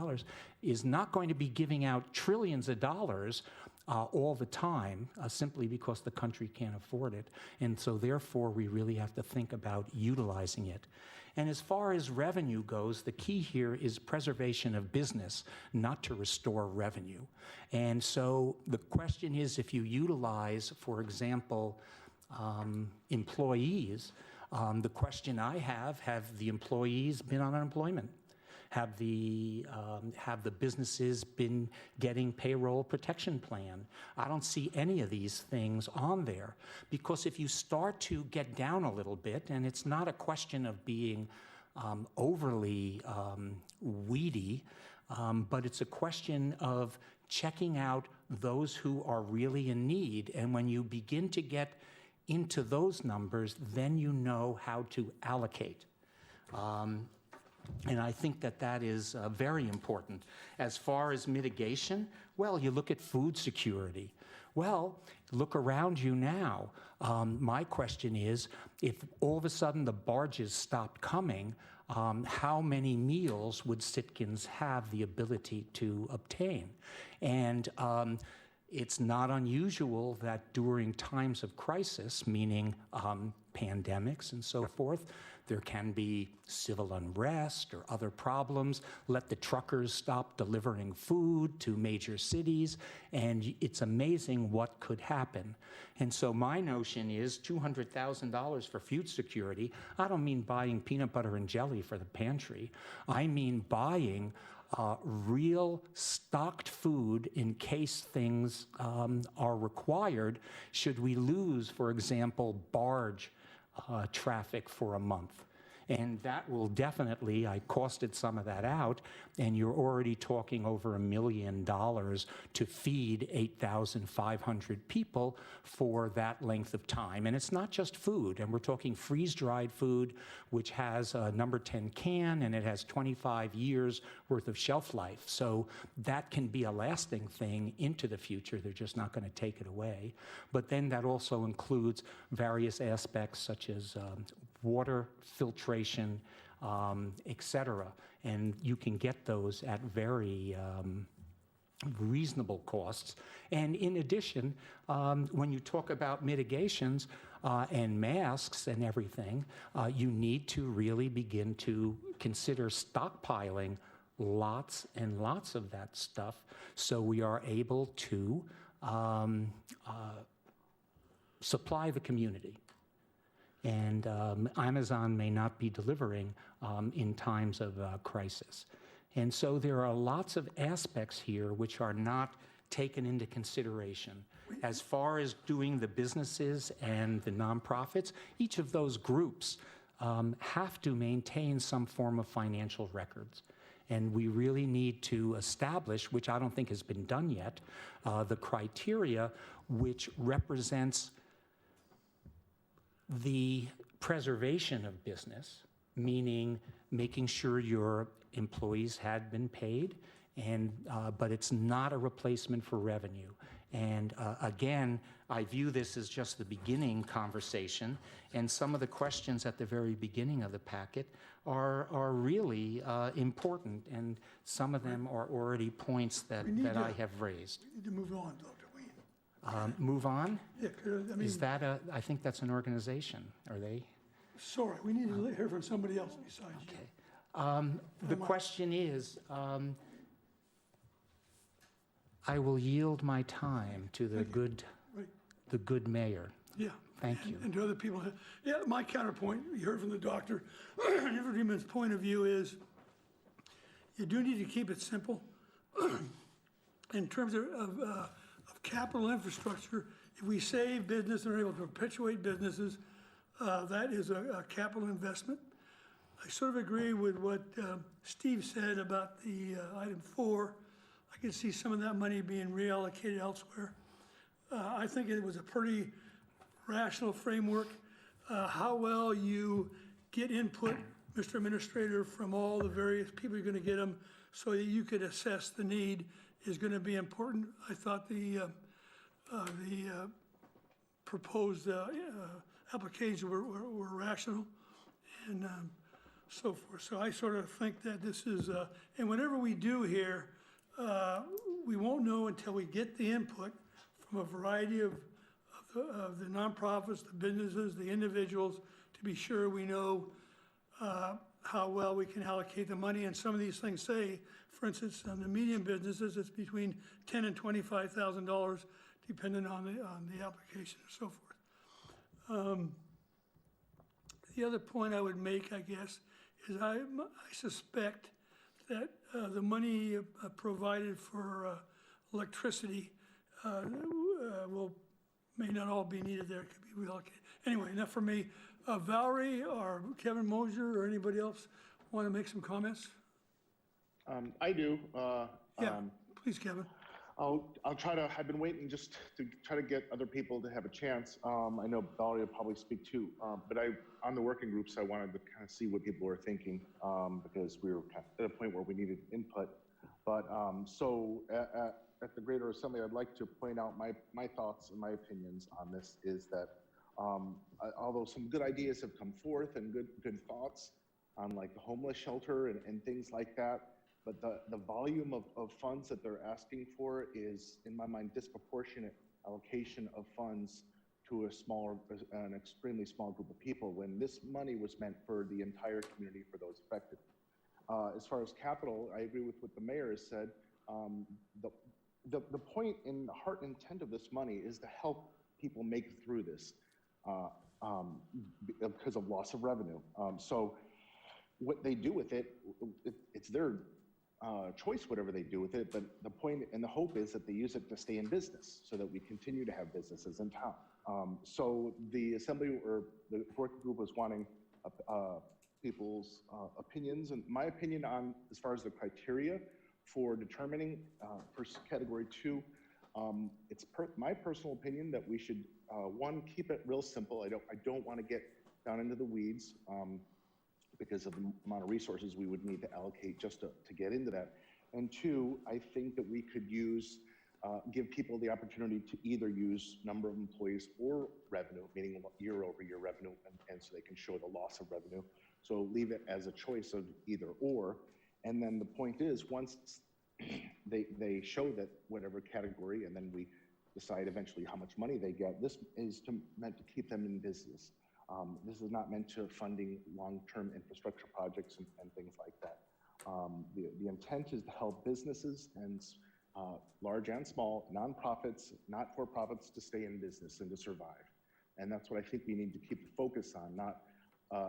O: is not going to be giving out trillions of dollars all the time, simply because the country can't afford it. And so therefore, we really have to think about utilizing it. And as far as revenue goes, the key here is preservation of business, not to restore revenue. And so the question is, if you utilize, for example, employees, the question I have the employees been on unemployment? Have the businesses been getting payroll protection plan? I don't see any of these things on there, because if you start to get down a little bit, and it's not a question of being overly weedy, but it's a question of checking out those who are really in need. And when you begin to get into those numbers, then you know how to allocate. And I think that that is very important. As far as mitigation, well, you look at food security. Well, look around you now. My question is, if all of a sudden the barges stopped coming, how many meals would Sitkins have the ability to obtain? And it's not unusual that during times of crisis, meaning pandemics and so forth, there can be civil unrest or other problems. Let the truckers stop delivering food to major cities, and it's amazing what could happen. And so my notion is $200,000 for food security. I don't mean buying peanut butter and jelly for the pantry. I mean buying real stocked food in case things are required should we lose, for example, barge traffic for a month. And that will definitely, I costed some of that out, and you're already talking over $1 million to feed 8,500 people for that length of time. And it's not just food, and we're talking freeze-dried food, which has a number 10 can, and it has 25 years worth of shelf life. So that can be a lasting thing into the future. They're just not going to take it away. But then that also includes various aspects such as water filtration, et cetera. And you can get those at very reasonable costs. And in addition, when you talk about mitigations and masks and everything, you need to really begin to consider stockpiling lots and lots of that stuff so we are able to supply the community. And Amazon may not be delivering in times of crisis. And so there are lots of aspects here which are not taken into consideration. As far as doing the businesses and the nonprofits, each of those groups have to maintain some form of financial records. And we really need to establish, which I don't think has been done yet, the criteria which represents the preservation of business, meaning making sure your employees had been paid, and but it's not a replacement for revenue. And again, I view this as just the beginning conversation, and some of the questions at the very beginning of the packet are really important, and some of them are already points that I have raised.
D: We need to move on, Dr. Wayne.
O: Move on?
D: Yeah, 'cause, I mean,
O: Is that I think that's an organization, are they?
D: sorry, we need to hear from somebody else besides you.
O: Okay. The question is, I will yield my time to the good mayor.
D: Yeah.
O: Thank you.
D: And to other people. Yeah, my counterpoint, you heard from the doctor, everybody's point of view is you do need to keep it simple. In terms of capital infrastructure, if we save business and are able to perpetuate businesses, that is a capital investment. I sort of agree with what Steve said about the item 4. I can see some of that money being reallocated elsewhere. I think it was a pretty rational framework. How well you get input, Mr. Administrator, from all the various people you're going to get them so that you could assess the need is going to be important. I thought the proposed applications were rational and so forth. So I sort of think that this is, and whatever we do here, we won't know until we get the input from a variety of the nonprofits, the businesses, the individuals, to be sure we know how well we can allocate the money. And some of these things say, for instance, on the medium businesses, it's between $10,000 and $25,000, depending on the application and so forth. The other point I would make, I guess, is I suspect that the money provided for electricity may not all be needed there. It could be relocated. Anyway, enough for me. Valerie or Kevin Mosier or anybody else want to make some comments?
P: I do.
D: Yeah, please, Kevin.
P: I'll try to, I've been waiting just to try to get other people to have a chance. I know Valerie will probably speak too, but on the working groups, I wanted to kind of see what people were thinking because we were at a point where we needed input. But so at the Greater Assembly, I'd like to point out my thoughts and my opinions on this is that although some good ideas have come forth and good thoughts on like the homeless shelter and things like that, but the volume of funds that they're asking for is, in my mind, disproportionate allocation of funds to an extremely small group of people when this money was meant for the entire community, for those affected. As far as capital, I agree with what the mayor has said. The point and the heart and intent of this money is to help people make through this because of loss of revenue. So what they do with it, it's their choice, whatever they do with it, but the point and the hope is that they use it to stay in business so that we continue to have businesses in town. So the assembly or the working group was wanting people's opinions, and my opinion on as far as the criteria for determining for category 2, it's my personal opinion that we should one, keep it real simple. I don't want to get down into the weeds because of the amount of resources we would need to allocate just to get into that. And 2, I think that we could give people the opportunity to either use number of employees or revenue, meaning year-over-year revenue, and so they can show the loss of revenue. So leave it as a choice of either or. And then the point is, once they show that whatever category, and then we decide eventually how much money they get, this is meant to keep them in business. This is not meant to funding long-term infrastructure projects and things like that. The intent is to help businesses and large and small, nonprofits, not-for-profits to stay in business and to survive. And that's what I think we need to keep the focus on, not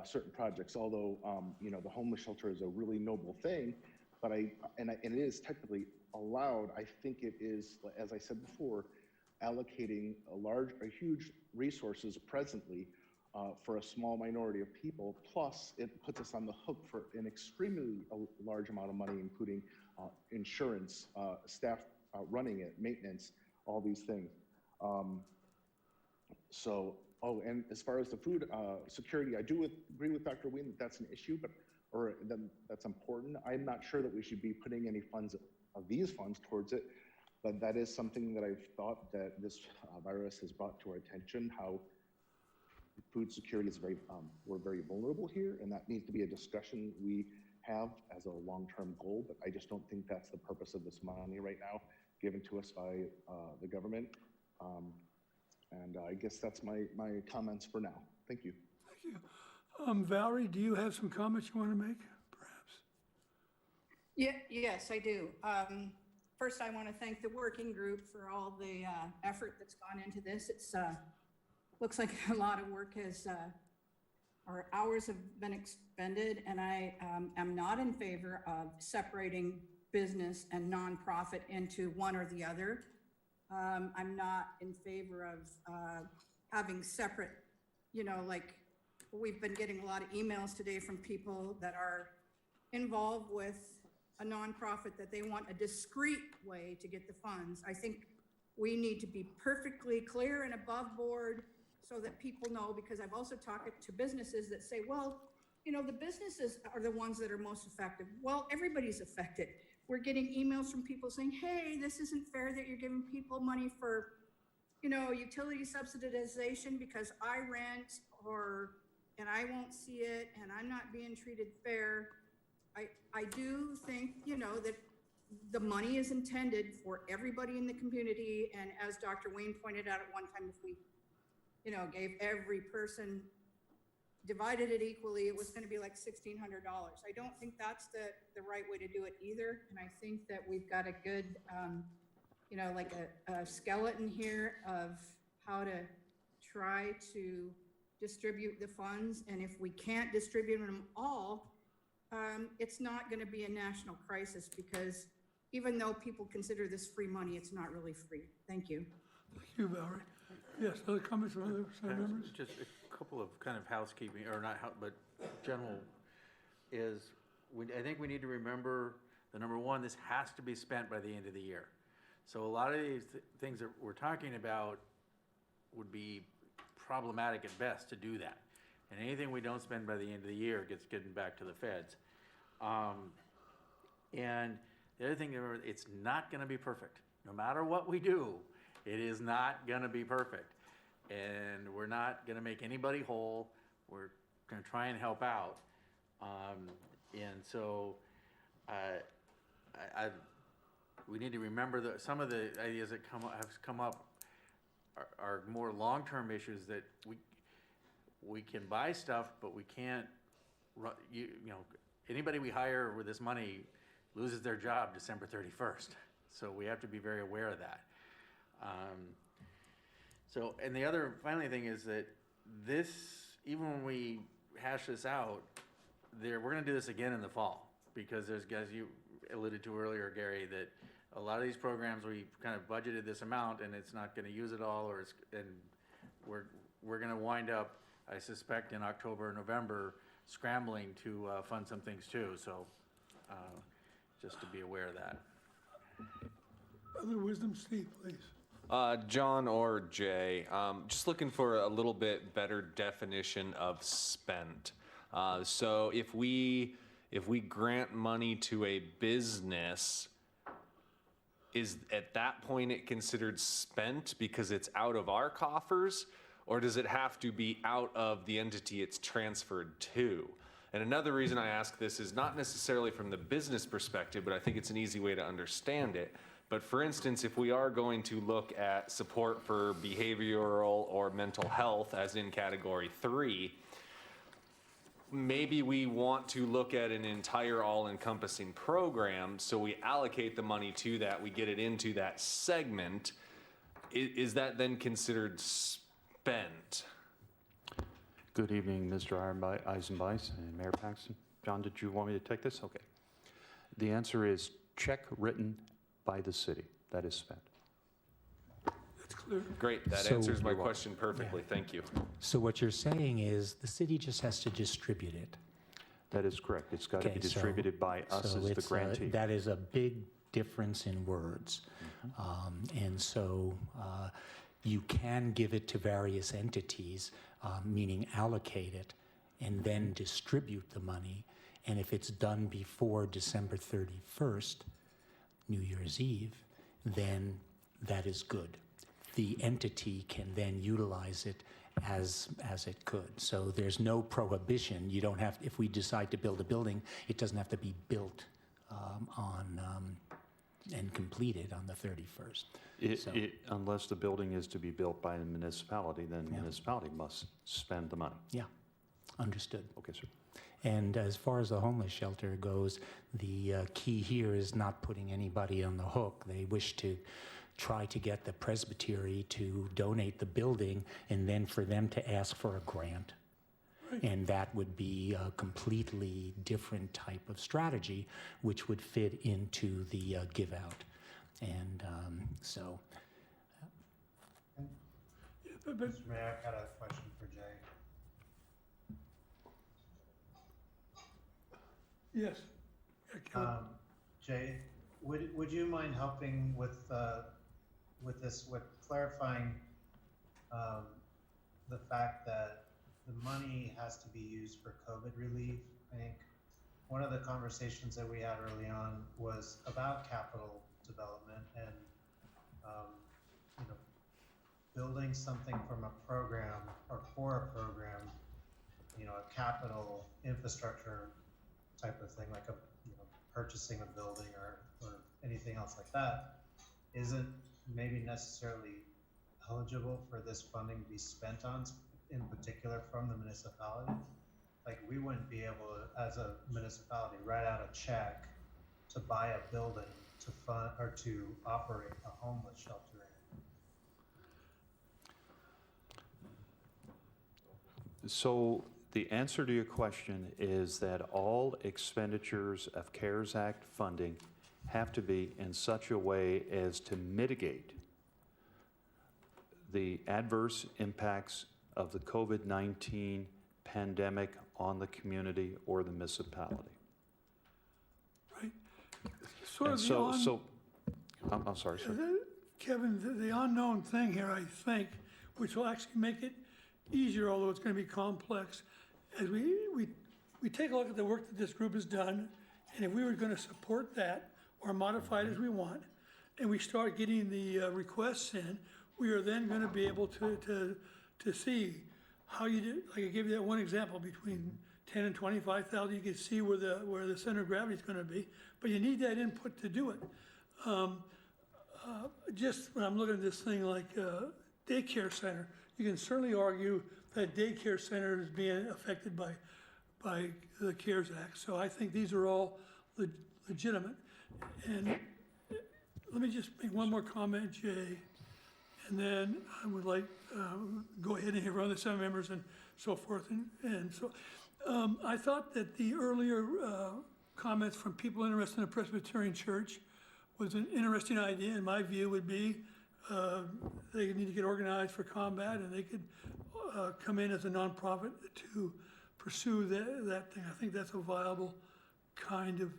P: certain projects. Although the homeless shelter is a really noble thing, but it is technically allowed. I think it is, as I said before, allocating huge resources presently for a small minority of people. Plus, it puts us on the hook for an extremely large amount of money, including insurance, staff running it, maintenance, all these things. And as far as the food security, I do agree with Dr. Wien that that's an issue, that's important. I'm not sure that we should be putting any these funds towards it, but that is something that I've thought that this virus has brought to our attention, how food security is we're very vulnerable here, and that needs to be a discussion we have as a long-term goal, but I just don't think that's the purpose of this money right now, given to us by the government. And I guess that's my comments for now. Thank you.
D: Thank you. Valerie, do you have some comments you want to make, perhaps?
C: Yes, I do. First, I want to thank the working group for all the effort that's gone into this. It's looks like a lot of work has, or hours have been expended, and I am not in favor of separating business and nonprofit into one or the other. I'm not in favor of having separate, you know, like we've been getting a lot of emails today from people that are involved with a nonprofit that they want a discrete way to get the funds. I think we need to be perfectly clear and above board so that people know, because I've also talked to businesses that say, well, you know, the businesses are the ones that are most effective. Well, everybody's affected. We're getting emails from people saying, hey, this isn't fair that you're giving people money for, you know, utility subsidization because I rent and I won't see it and I'm not being treated fair. I do think, you know, that the money is intended for everybody in the community. And as Dr. Wayne pointed out at one time, if we, you know, gave every person, divided it equally, it was going to be like $1,600. I don't think that's the right way to do it either. And I think that we've got a good, you know, like a skeleton here of how to try to distribute the funds. And if we can't distribute them all, it's not going to be a national crisis, because even though people consider this free money, it's not really free. Thank you.
D: Thank you, Valerie. Yes, other comments from other Senate members?
B: Just a couple of kind of housekeeping, or not, but general, is I think we need to remember that, number one, this has to be spent by the end of the year. So a lot of these things that we're talking about would be problematic at best to do that. And anything we don't spend by the end of the year gets given back to the feds. And the other thing, it's not going to be perfect. No matter what we do, it is not going to be perfect. And we're not going to make anybody whole. We're going to try and help out. And so we need to remember that some of the ideas that have come up are more long-term issues, that we can buy stuff, but we can't, you know, anybody we hire with this money loses their job December 31st. So we have to be very aware of that. So, and the other finally thing is that this, even when we hash this out, we're gonna do this again in the fall, because there's, as you alluded to earlier, Gary, that a lot of these programs, we kind of budgeted this amount and it's not gonna use it all, and we're gonna wind up, I suspect, in October or November, scrambling to fund some things too. So just to be aware of that.
D: Other wisdom, Steve, please.
M: John or Jay, just looking for a little bit better definition of spent. So if we grant money to a business, is at that point it considered spent because it's out of our coffers? Or does it have to be out of the entity it's transferred to? And another reason I ask this is not necessarily from the business perspective, but I think it's an easy way to understand it. But for instance, if we are going to look at support for behavioral or mental health as in category 3, maybe we want to look at an entire all-encompassing program, so we allocate the money to that, we get it into that segment. Is that then considered spent?
Q: Good evening, Mr. Eisenbeis and Mayor Paxton. John, did you want me to take this? Okay. The answer is check written by the city. That is spent.
D: That's clear.
M: Great, that
O: So-
M: answers my question perfectly, thank you.
O: So what you're saying is the city just has to distribute it.
Q: That is correct. It's got to
O: Okay,
Q: be distributed by us
O: so
Q: as the
O: it's,
Q: grantee.
O: that is a big difference in words. And so you can give it to various entities, meaning allocate it, and then distribute the money. And if it's done before December 31st, New Year's Eve, then that is good. The entity can then utilize it as it could. So there's no prohibition. You don't have, if we decide to build a building, it doesn't have to be built and completed on the 31st.
Q: Unless the building is to be built by the municipality, then the municipality must spend the money.
O: Yeah, understood.
Q: Okay, sir.
O: And as far as the homeless shelter goes, the key here is not putting anybody on the hook. They wish to try to get the presbytery to donate the building and then for them to ask for a grant. And that would be a completely different type of strategy, which would fit into the give out. And so.
N: Mr. Mayor, I've got a question for Jay.
D: Yes.
N: Jay, would you mind helping with this, with clarifying the fact that the money has to be used for COVID relief? I think one of the conversations that we had early on was about capital development and building something from a program or for a program, a capital infrastructure type of thing, like purchasing a building or anything else like that, isn't maybe necessarily eligible for this funding to be spent on, in particular from the municipality. Like, we wouldn't be able to, as a municipality, write out a check to buy a building to fund or to operate a homeless shelter in.
Q: So the answer to your question is that all expenditures of CARES Act funding have to be in such a way as to mitigate the adverse impacts of the COVID-19 pandemic on the community or the municipality.
D: Right. Sort
Q: And
D: of
Q: I'm sorry, sir.
D: Kevin, the unknown thing here, I think, which will actually make it easier, although it's going to be complex, as we take a look at the work that this group has done, and if we were going to support that or modify it as we want, and we start getting the requests in, we are then going to be able to see how you do. Like I gave you that one example, between 10 and 25,000, you can see where the center of gravity is going to be, but you need that input to do it. Just when I'm looking at this thing like daycare center, you can certainly argue that daycare center is being affected by the CARES Act. So I think these are all legitimate. And let me just make one more comment, Jay, and then I would like go ahead and hear from the 7 members and so forth. And so I thought that the earlier comments from people interested in the Presbyterian Church was an interesting idea. In my view, would be they need to get organized for combat, and they could come in as a nonprofit to pursue that thing. I think that's a viable kind of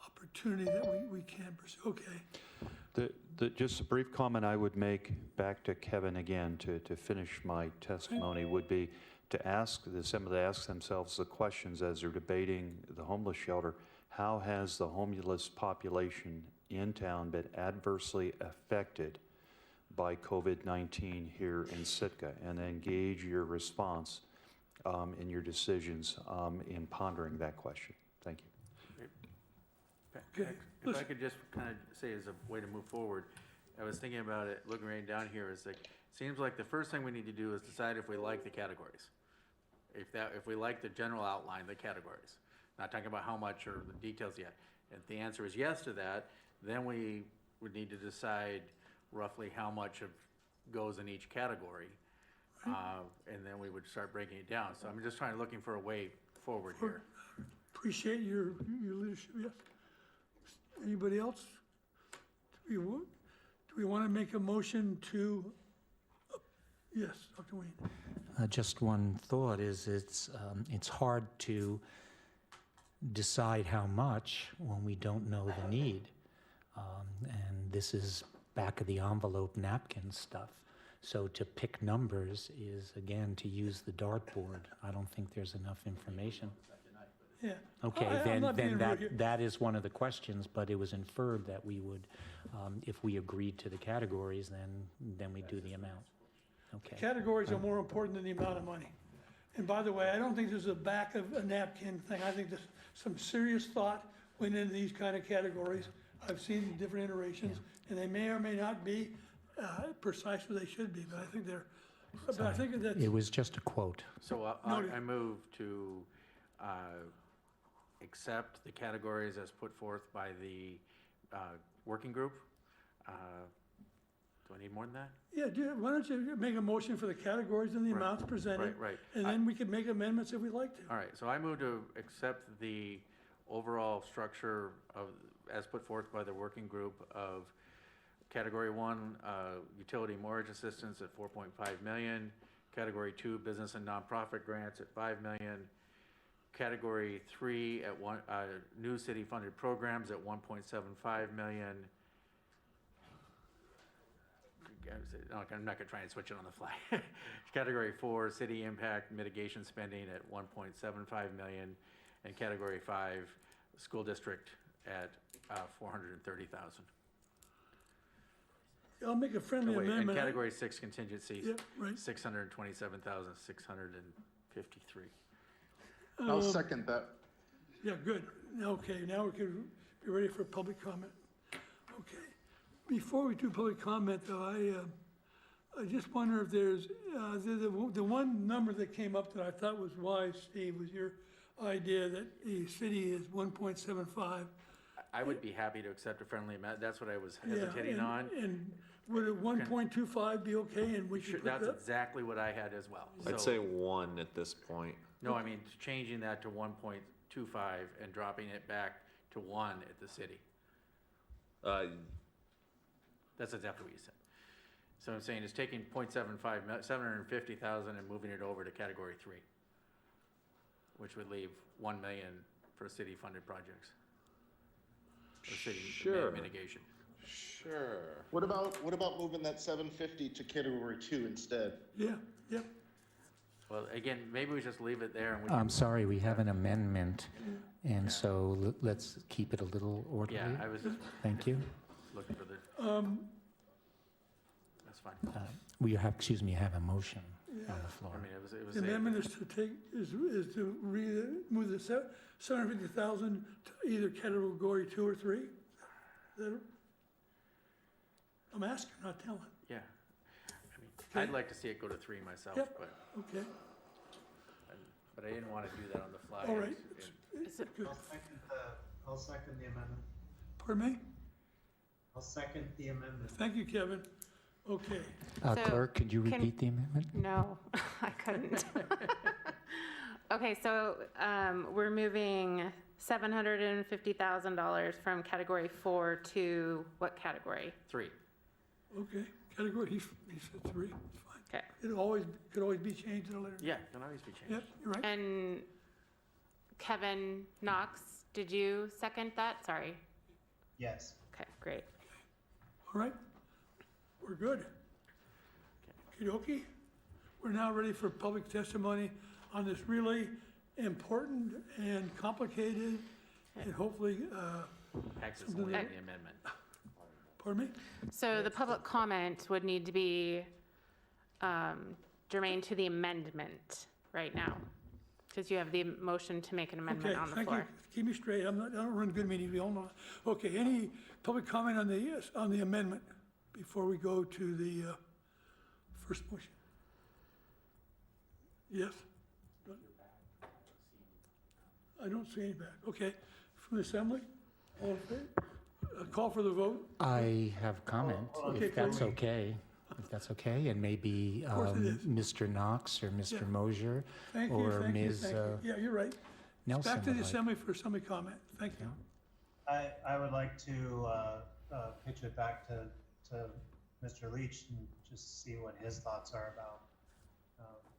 D: opportunity that we can pursue. Okay.
Q: Just a brief comment I would make back to Kevin again to finish my testimony would be to ask the assembly to ask themselves the questions as they're debating the homeless shelter. How has the homeless population in town been adversely affected by COVID-19 here in Sitka, and engage your response in your decisions in pondering that question. Thank you.
D: Okay.
B: If I could just kind of say as a way to move forward, I was thinking about it, looking right down here, is like, seems like the first thing we need to do is decide if we like the categories. If we like the general outline, the categories. Not talking about how much or the details yet. If the answer is yes to that, then we would need to decide roughly how much goes in each category. And then we would start breaking it down. So I'm just looking for a way forward here.
D: Appreciate your leadership, yes. Anybody else? Do we want to make a motion to, yes, Dr. Wayne?
O: Just one thought is it's hard to decide how much when we don't know the need. And this is back of the envelope napkin stuff. So to pick numbers is, again, to use the dartboard. I don't think there's enough information.
D: Yeah.
O: Okay,
D: I'm not being rude here.
O: that is one of the questions, but it was inferred that we would, if we agreed to the categories, then we do the amount. Okay.
D: Categories are more important than the amount of money. And by the way, I don't think there's a back of a napkin thing. I think there's some serious thought went into these kind of categories. I've seen different iterations, and they may or may not be precise where they should be, but I think they're, but I think that's.
O: It was just a quote.
B: So I move to accept the categories as put forth by the working group. Do I need more than that?
D: Yeah, why don't you make a motion for the categories and the
B: Right,
D: amounts presented?
B: right.
D: And then we can make amendments if we'd like to.
B: All right, so I move to accept the overall structure of, as put forth by the working group of Category 1, utility mortgage assistance at 4.5 million, Category 2, business and nonprofit grants at 5 million, Category 3 at new city funded programs at 1.75 million. I'm not gonna try and switch it on the fly. Category 4, city impact mitigation spending at 1.75 million, and Category 5, school district at 430,000.
D: I'll make a friendly
B: And
D: amendment.
B: Category 6 contingency,
D: Yep, right.
B: 627,653.
P: I'll second that.
D: Yeah, good. Okay, now we can be ready for public comment. Okay. Before we do public comment, though, I just wonder if there's, the one number that came up that I thought was wise, Steve, was your idea that the city is 1.75.
B: I would be happy to accept a friendly amendment. That's what I was
D: Yeah,
B: hesitating
D: and-
B: on.
D: And would a 1.25 be okay, and we
B: Sure,
D: should put
B: that's
D: that?
B: exactly what I had as well.
M: I'd
B: So-
M: say 1 at this point.
B: No, I mean, changing that to 1.25 and dropping it back to 1 at the city. That's exactly what you said. So I'm saying it's taking 0.75, 750,000 and moving it over to Category 3, which would leave 1 million for city-funded projects. Or city
M: Sure.
B: mitigation.
M: Sure.
P: What about moving that 750 to Category 2 instead?
D: Yeah, yep.
B: Well, again, maybe we just leave it there and we
O: I'm
B: can,
O: sorry, we have an amendment, and so let's keep it a little orderly.
B: yeah, I was just
O: Thank you.
B: looking for the, that's fine.
O: We have, excuse me, have a motion on the floor.
B: I mean, it was.
D: The amendment is to take, is to move the 750,000 to either Category 2 or 3? Is that it? I'm asking, not telling.
B: Yeah. I mean, I'd like to see it go to 3 myself,
D: Yep.
B: but
D: Okay,
B: I didn't want to do that on the fly.
D: all right.
A: Is it-
D: Good.
N: I'll second the amendment.
D: Pardon me?
N: I'll second the amendment.
D: Thank you, Kevin. Okay,
A: So,
O: Clerk, could you
A: can-
O: repeat the amendment?
A: No, I couldn't. Okay, so we're moving $750,000 from Category 4 to what category?
B: 3.
D: okay. Category, he said 3, it's fine.
A: Okay.
D: It could always be changed at a later.
B: Yeah, can always be changed.
D: Yep, you're right.
A: And Kevin Knox, did you second that? Sorry.
N: Yes.
A: Okay, great.
D: All right, we're good. Okey-dokey. We're now ready for public testimony on this really important and complicated and hopefully,
B: Access only in the amendment.
D: pardon me?
A: So the public comment would need to be germane to the amendment right now, because you have the motion to make an amendment
D: Okay,
A: on the
D: thank you.
A: floor.
D: Keep me straight. I don't run good meetings, we all know. Okay, any public comment on the amendment before we go to the first motion? Yes? I don't see any back. Okay, from the assembly? All in favor? Call for the vote?
O: I have comment,
D: Okay,
O: if that's
D: please.
O: okay. If that's okay, and maybe
D: course it is.
O: Mr. Knox or Mr.
D: Yeah.
O: Mosier
D: Thank you,
O: or
D: thank you,
O: Ms.
D: thank you. Yeah, you're right.
O: Nelson
D: Back to
O: would
D: the
O: like.
D: assembly for assembly comment. Thank you.
N: I would like to pitch it back to Mr. Leach and just see what his thoughts are about.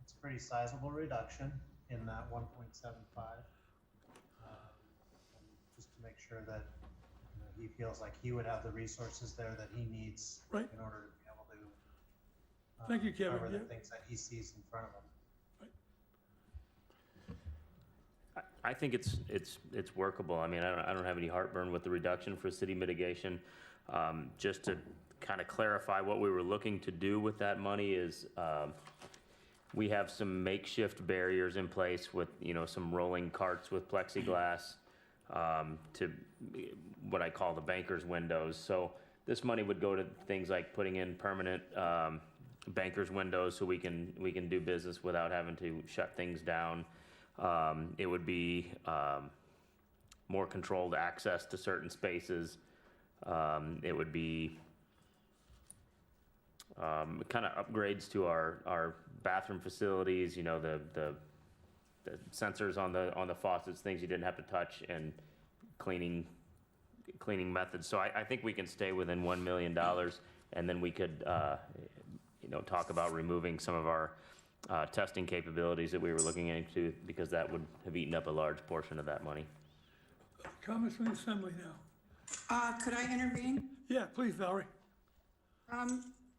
N: It's a pretty sizable reduction in that 1.75. Just to make sure that he feels like he would have the resources there that he needs
D: Right.
N: in order to be able to
D: Thank you, Kevin.
N: cover the
D: Yeah.
N: things that he sees in front of him.
L: I think it's workable. I mean, I don't have any heartburn with the reduction for city mitigation. Just to kind of clarify what we were looking to do with that money is, we have some makeshift barriers in place with, some rolling carts with plexiglass, to what I call the banker's windows. So this money would go to things like putting in permanent, banker's windows so we can do business without having to shut things down. It would be more controlled access to certain spaces. It would be kind of upgrades to our bathroom facilities, you know, the sensors on the faucets, things you didn't have to touch, and cleaning methods. So I think we can stay within $1 million, and then we could, talk about removing some of our testing capabilities that we were looking into, because that would have eaten up a large portion of that money.
D: Comments from the assembly now.
C: Could I intervene?
D: Yeah, please, Valerie.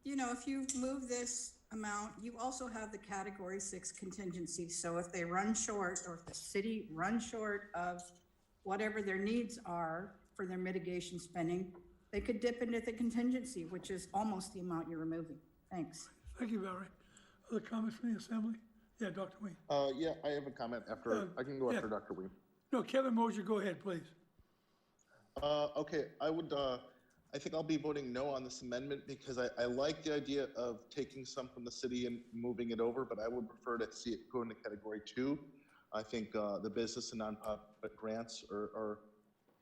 C: If you move this amount, you also have the Category 6 contingency. So if they run short, or if the city runs short of whatever their needs are for their mitigation spending, they could dip into the contingency, which is almost the amount you're removing. Thanks.
D: Thank you, Valerie. Other comments from the assembly? Yeah, Dr. Ween.
P: Yeah, I have a comment after, I can go after Dr. Ween.
D: No, Kevin Mosier, go ahead, please.
P: Okay, I think I'll be voting no on this amendment because I like the idea of taking some from the city and moving it over, but I would prefer to see it go into category 2. I think the business and nonprofit grants are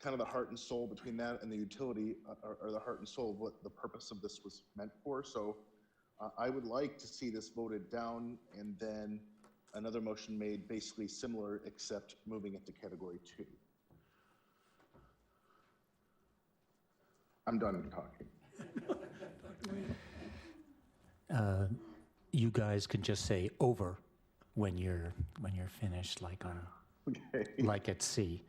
P: kind of the heart and soul between that and the utility, are the heart and soul of what the purpose of this was meant for. So I would like to see this voted down and then another motion made basically similar, except moving it to category 2. I'm done talking.
O: You guys can just say over when you're finished, like on like at C.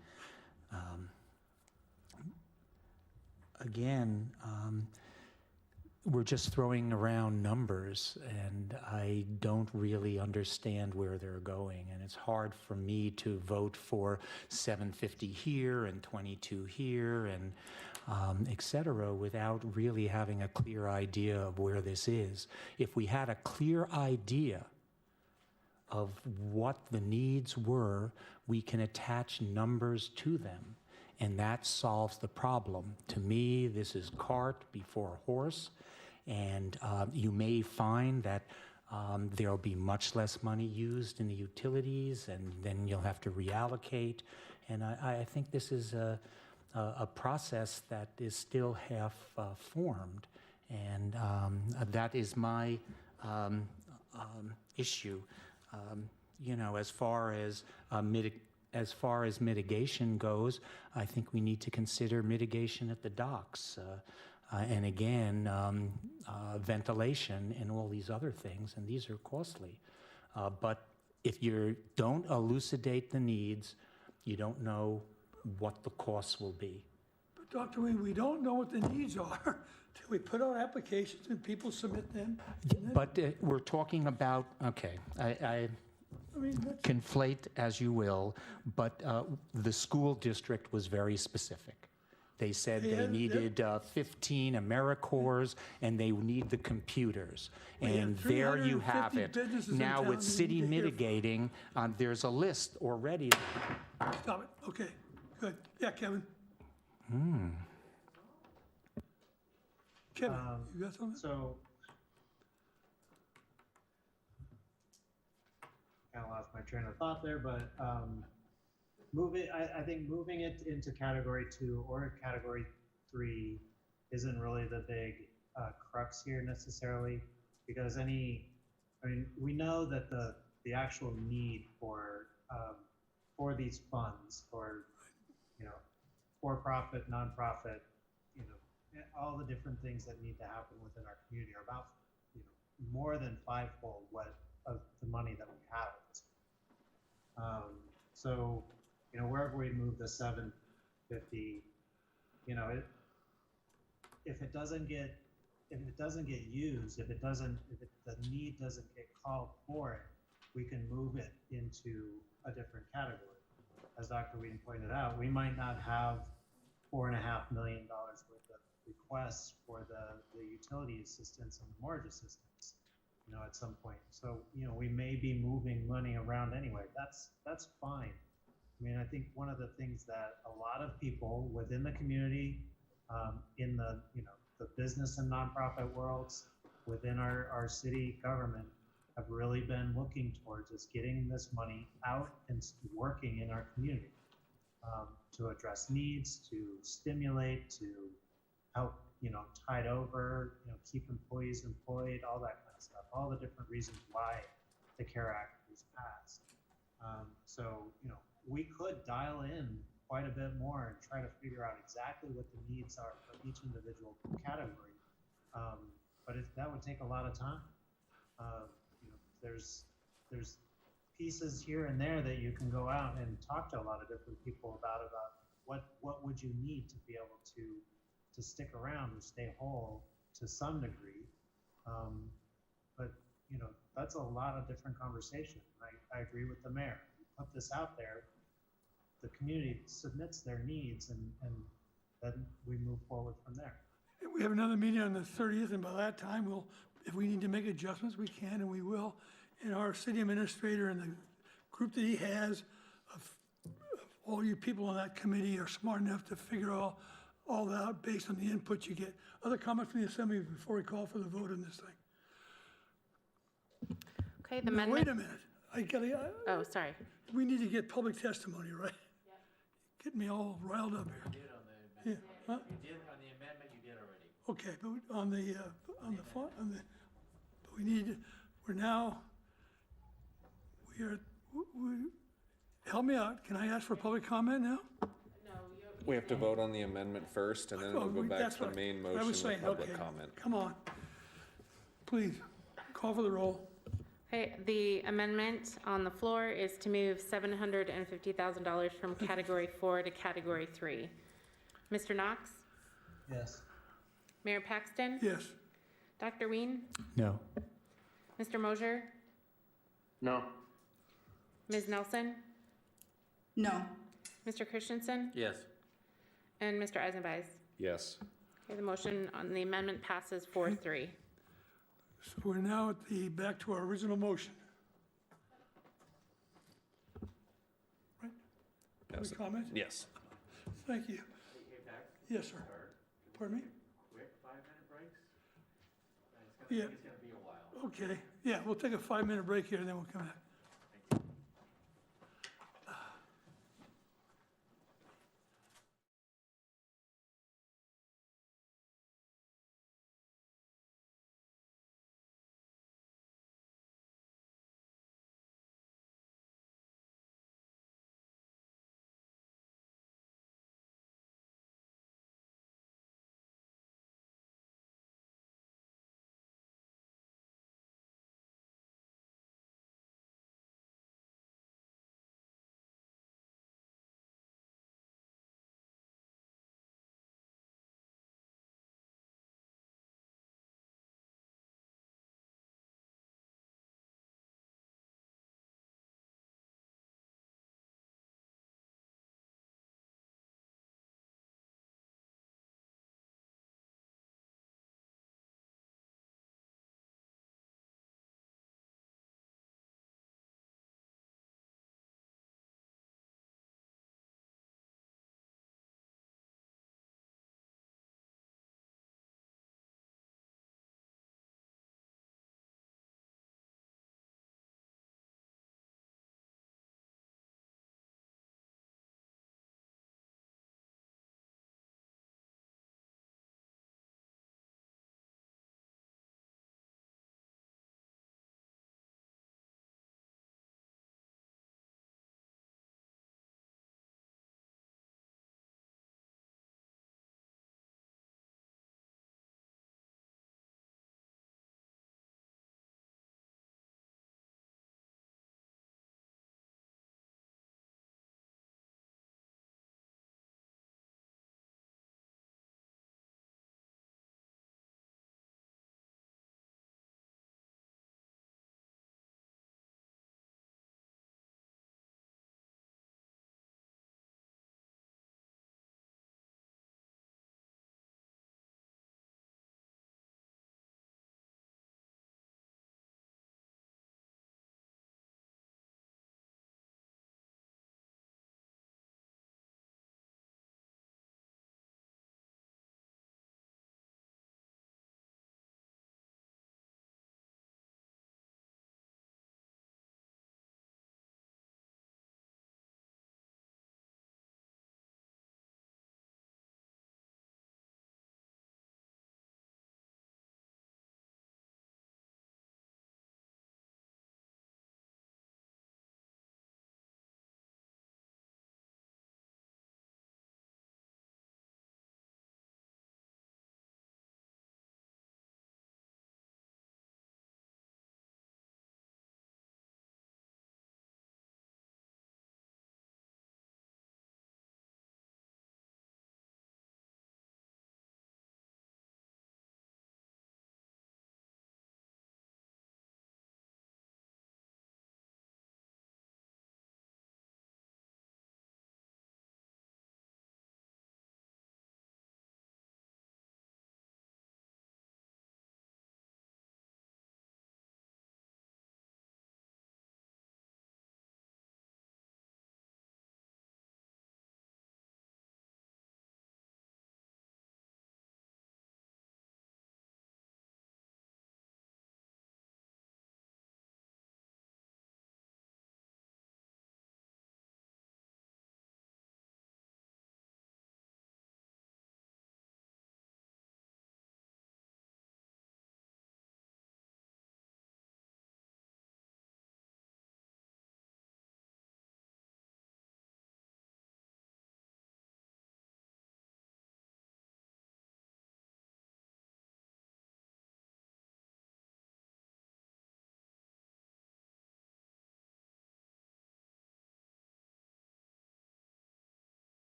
O: Again, we're just throwing around numbers, and I don't really understand where they're going, and it's hard for me to vote for 750 here and 22 here and et cetera, without really having a clear idea of where this is. If we had a clear idea of what the needs were, we can attach numbers to them, and that solves the problem. To me, this is cart before horse, and you may find that there'll be much less money used in the utilities, and then you'll have to reallocate. And I think this is a process that is still half formed, and that is my issue. As far as mitigation goes, I think we need to consider mitigation at the docks, and again, ventilation and all these other things, and these are costly. But if you don't elucidate the needs, you don't know what the costs will be.
D: But Dr. Ween, we don't know what the needs are till we put out applications and people submit them.
O: But we're talking about, okay, I conflate as you will, but the school district was very specific. They said they needed 15 AmeriCorps, and they need the computers. And there you have it. Now with city mitigating, there's a list already.
D: Stop it. Okay, good. Yeah, Kevin. Kevin, you got something?
N: So, kind of lost my train of thought there, but I think moving it into category 2 or category 3 isn't really the big crux here necessarily, because we know that the actual need for these funds, for for-profit, nonprofit, all the different things that need to happen within our community are about more than fivefold of the money that we have at this point. So wherever we move the 750, if it doesn't get used, if the need doesn't get called for it, we can move it into a different category. As Dr. Whedon pointed out, we might not have $4.5 million worth of requests for the utility assistance and the mortgage assistance, at some point. So, we may be moving money around anyway. That's fine. I think one of the things that a lot of people within the community, in the business and nonprofit worlds, within our city government, have really been looking towards is getting this money out and working in our community to address needs, to stimulate, to help, tide over, keep employees employed, all that kind of stuff, all the different reasons why the CARE Act was passed. So, we could dial in quite a bit more and try to figure out exactly what the needs are for each individual category. But that would take a lot of time. There's pieces here and there that you can go out and talk to a lot of different people about what would you need to be able to stick around and stay whole to some degree. But that's a lot of different conversation. I agree with the mayor. You put this out there, the community submits their needs, and then we move forward from there.
D: We have another meeting on the 30th, and by that time, if we need to make adjustments, we can and we will. And our city administrator and the group that he has of all you people on that committee are smart enough to figure all that out based on the input you get. Other comments from the assembly before we call for the vote on this thing?
A: Okay, the
D: Now,
A: amendment.
D: wait a minute.
A: Oh, sorry.
D: We need to get public testimony, right? Get me all riled up here. Yeah, huh?
B: You did on the amendment, you did already.
D: Okay, but but help me out. Can I ask for public comment now?
M: We have to vote on the amendment first, and then we'll go back
D: That's
M: to the
D: what
M: main
D: I
M: motion
D: was saying,
M: with public
D: okay.
M: comment.
D: Come on. Please, call for the roll.
A: Okay, the amendment on the floor is to move $750,000 from Category 4 to Category 3. Mr. Knox?
N: Yes.
A: Mayor Paxton?
D: Yes.
A: Dr. Ween?
O: No.
A: Mr. Mosier?
P: No.
A: Ms. Nelson?
C: No.
A: Mr. Christensen?
B: Yes.
A: And Mr. Eisenbeis?
M: Yes.
A: Okay, the motion on the amendment passes 4-3.
D: So we're now at back to our original motion. Right?
M: Yes.
D: Any comment?
M: Yes.
D: Thank you. Yes, sir. Pardon me?
B: Quick 5-minute breaks?
D: Yeah.
B: It's gonna be a while.
D: Okay. Yeah, we'll take a 5-minute break here and then we'll come back.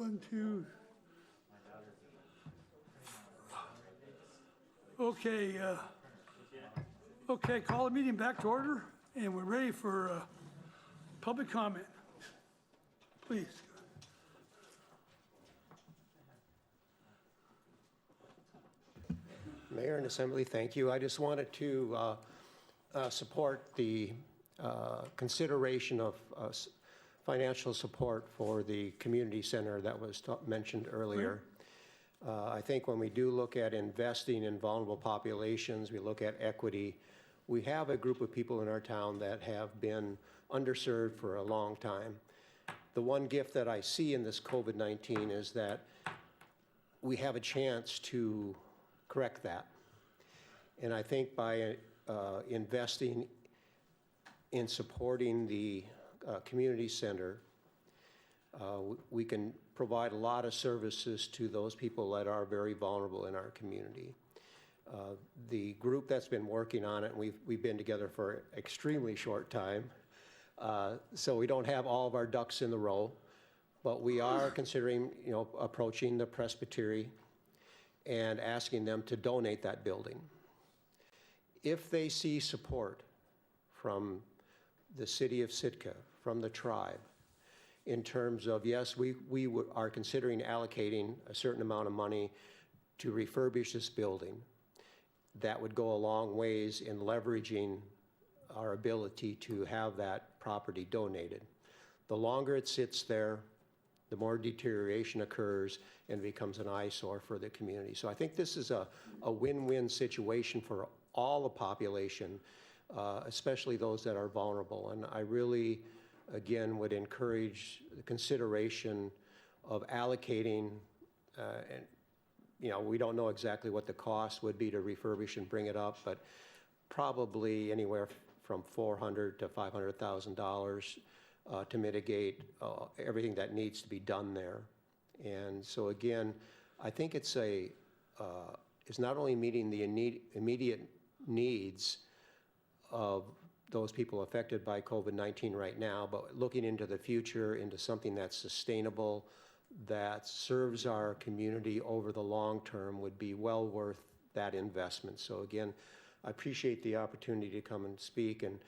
D: 1, 2. Okay, okay, call the meeting back to order, and we're ready for public comment. Please.
R: Mayor and Assembly, thank you. I just wanted to support the consideration of financial support for the community center that was mentioned earlier. I think when we do look at investing in vulnerable populations, we look at equity, we have a group of people in our town that have been underserved for a long time. The one gift that I see in this COVID-19 is that we have a chance to correct that. And I think by investing in supporting the community center, we can provide a lot of services to those people that are very vulnerable in our community. The group that's been working on it, we've been together for an extremely short time, so we don't have all of our ducks in the row, but we are considering, approaching the Presbytery and asking them to donate that building. If they see support from the city of Sitka, from the tribe, in terms of, yes, we are considering allocating a certain amount of money to refurbish this building, that would go a long ways in leveraging our ability to have that property donated. The longer it sits there, the more deterioration occurs and becomes an eyesore for the community. So I think this is a win-win situation for all the population, especially those that are vulnerable. And I really, again, would encourage the consideration of allocating, and we don't know exactly what the cost would be to refurbish and bring it up, but probably anywhere from $400,000 to $500,000 to mitigate everything that needs to be done there. And so again, I think it's not only meeting the immediate needs of those people affected by COVID-19 right now, but looking into the future, into something that's sustainable, that serves our community over the long term would be well worth that investment. So again, I appreciate the opportunity to come and speak and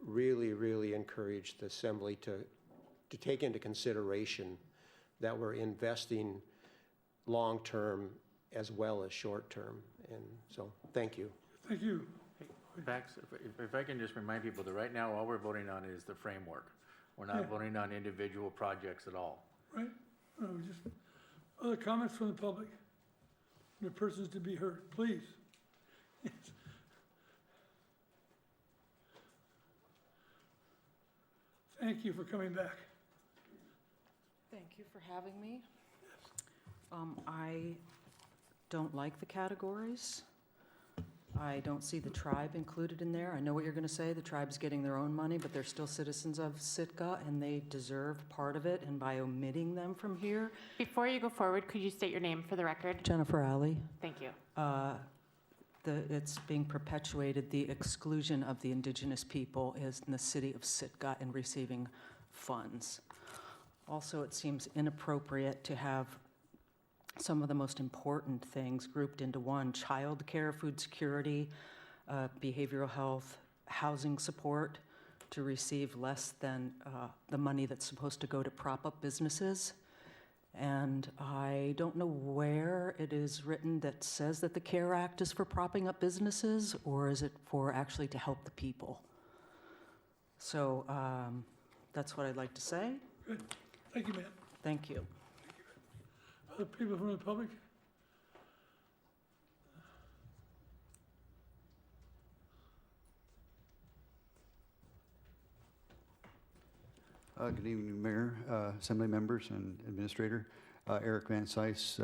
R: really, really encourage the Assembly to take into consideration that we're investing long-term as well as short-term. And so, thank you.
D: Thank you.
B: Bax, if I can just remind people that right now all we're voting on is the framework. We're not voting on individual projects at all.
D: Right? Just other comments from the public? The persons to be heard, please. Yes. Thank you for coming back.
J: Thank you for having me. I don't like the categories. I don't see the tribe included in there. I know what you're going to say. The tribe's getting their own money, but they're still citizens of Sitka, and they deserve part of it. And by omitting them from here,
A: Before you go forward, could you state your name for the record?
J: Jennifer Alley,
A: Thank you.
J: it's being perpetuated. The exclusion of the indigenous people is in the city of Sitka in receiving funds. Also, it seems inappropriate to have some of the most important things grouped into one: child care, food security, behavioral health, housing support, to receive less than the money that's supposed to go to prop up businesses. And I don't know where it is written that says that the CARE Act is for propping up businesses, or is it for actually to help the people? So that's what I'd like to say.
D: Good. Thank you, ma'am.
J: Thank you.
D: Other people from the public?
I: Good evening, Mayor, Assembly members, and Administrator. Eric Van Sice,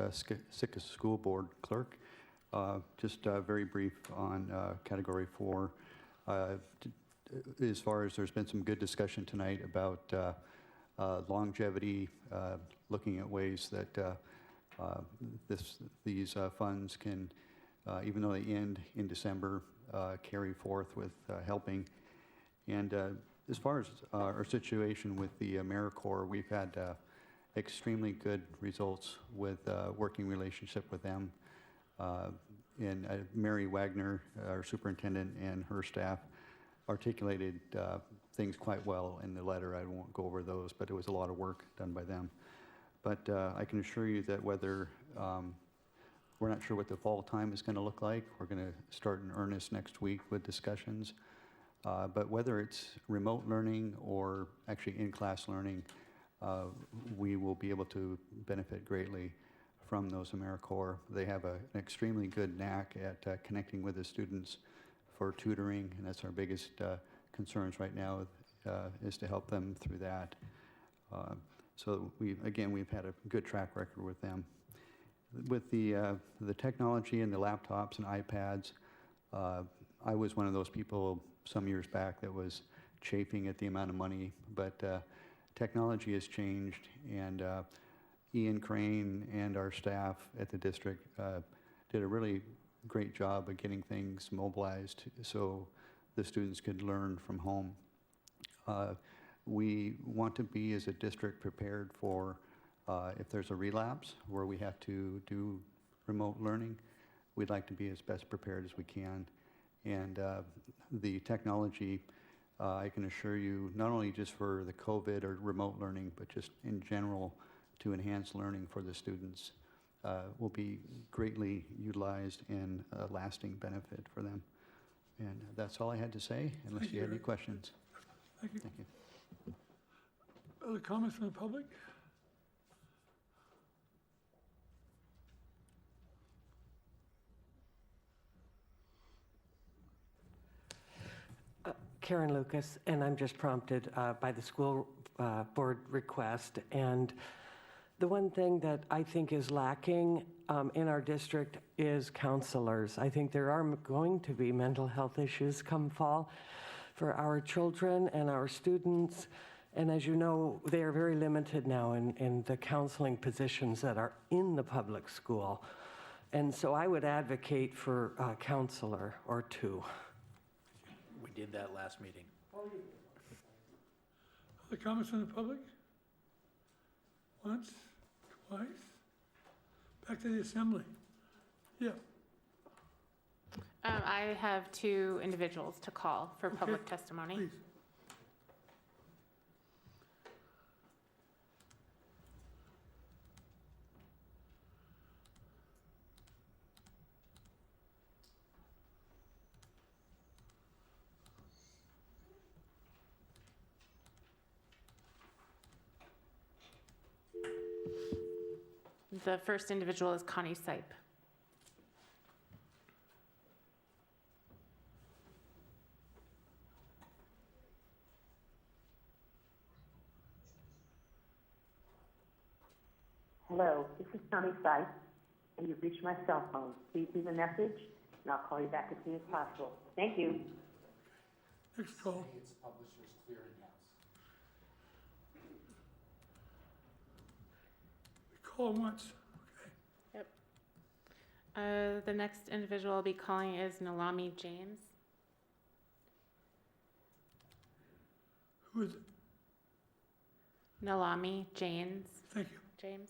I: Sitka School Board Clerk. Just very brief on Category 4. As far as there's been some good discussion tonight about longevity, looking at ways that these funds can, even though they end in December, carry forth with helping. And as far as our situation with the AmeriCorps, we've had
Q: extremely good results with working relationship with them. And Mary Wagner, our superintendent, and her staff articulated things quite well in the letter. I won't go over those, but it was a lot of work done by them. But I can assure you that whether, we're not sure what the fall time is going to look like. We're going to start in earnest next week with discussions. But whether it's remote learning or actually in-class learning, we will be able to benefit greatly from those AmeriCorps. They have an extremely good knack at connecting with the students for tutoring, and that's our biggest concerns right now, is to help them through that. So we've had a good track record with them. With the technology and the laptops and iPads, I was one of those people some years back that was chafing at the amount of money, but technology has changed, and Ian Crane and our staff at the district did a really great job of getting things mobilized so the students could learn from home. We want to be, as a district, prepared for if there's a relapse where we have to do remote learning. We'd like to be as best prepared as we can. And the technology, I can assure you, not only just for the COVID or remote learning, but just in general to enhance learning for the students, will be greatly utilized and a lasting benefit for them. And that's all I had to say, unless you had any questions.
D: Thank you.
Q: Thank you.
D: Other comments from the public?
E: Karen Lucas, and I'm just prompted by the school board request. And the one thing that I think is lacking in our district is counselors. I think there are going to be mental health issues come fall for our children and our students. And as you know, they are very limited now in the counseling positions that are in the public school. And so I would advocate for a counselor or two.
B: We did that last meeting.
D: Other comments from the public? Once, twice? Back to the assembly. Yeah.
A: I have 2 individuals to call for public testimony.
D: Please.
A: The first individual is Connie Sipe.
S: Hello, this is Connie Sipe, and you've reached my cell phone. Please leave a message, and I'll call you back as soon as possible. Thank you.
D: Next call.
T: It's Publishers Clearinghouse.
D: We call once.
A: Yep. The next individual I'll be calling is Nalami James.
D: Who is it?
A: Nalami James.
D: Thank you.
A: James.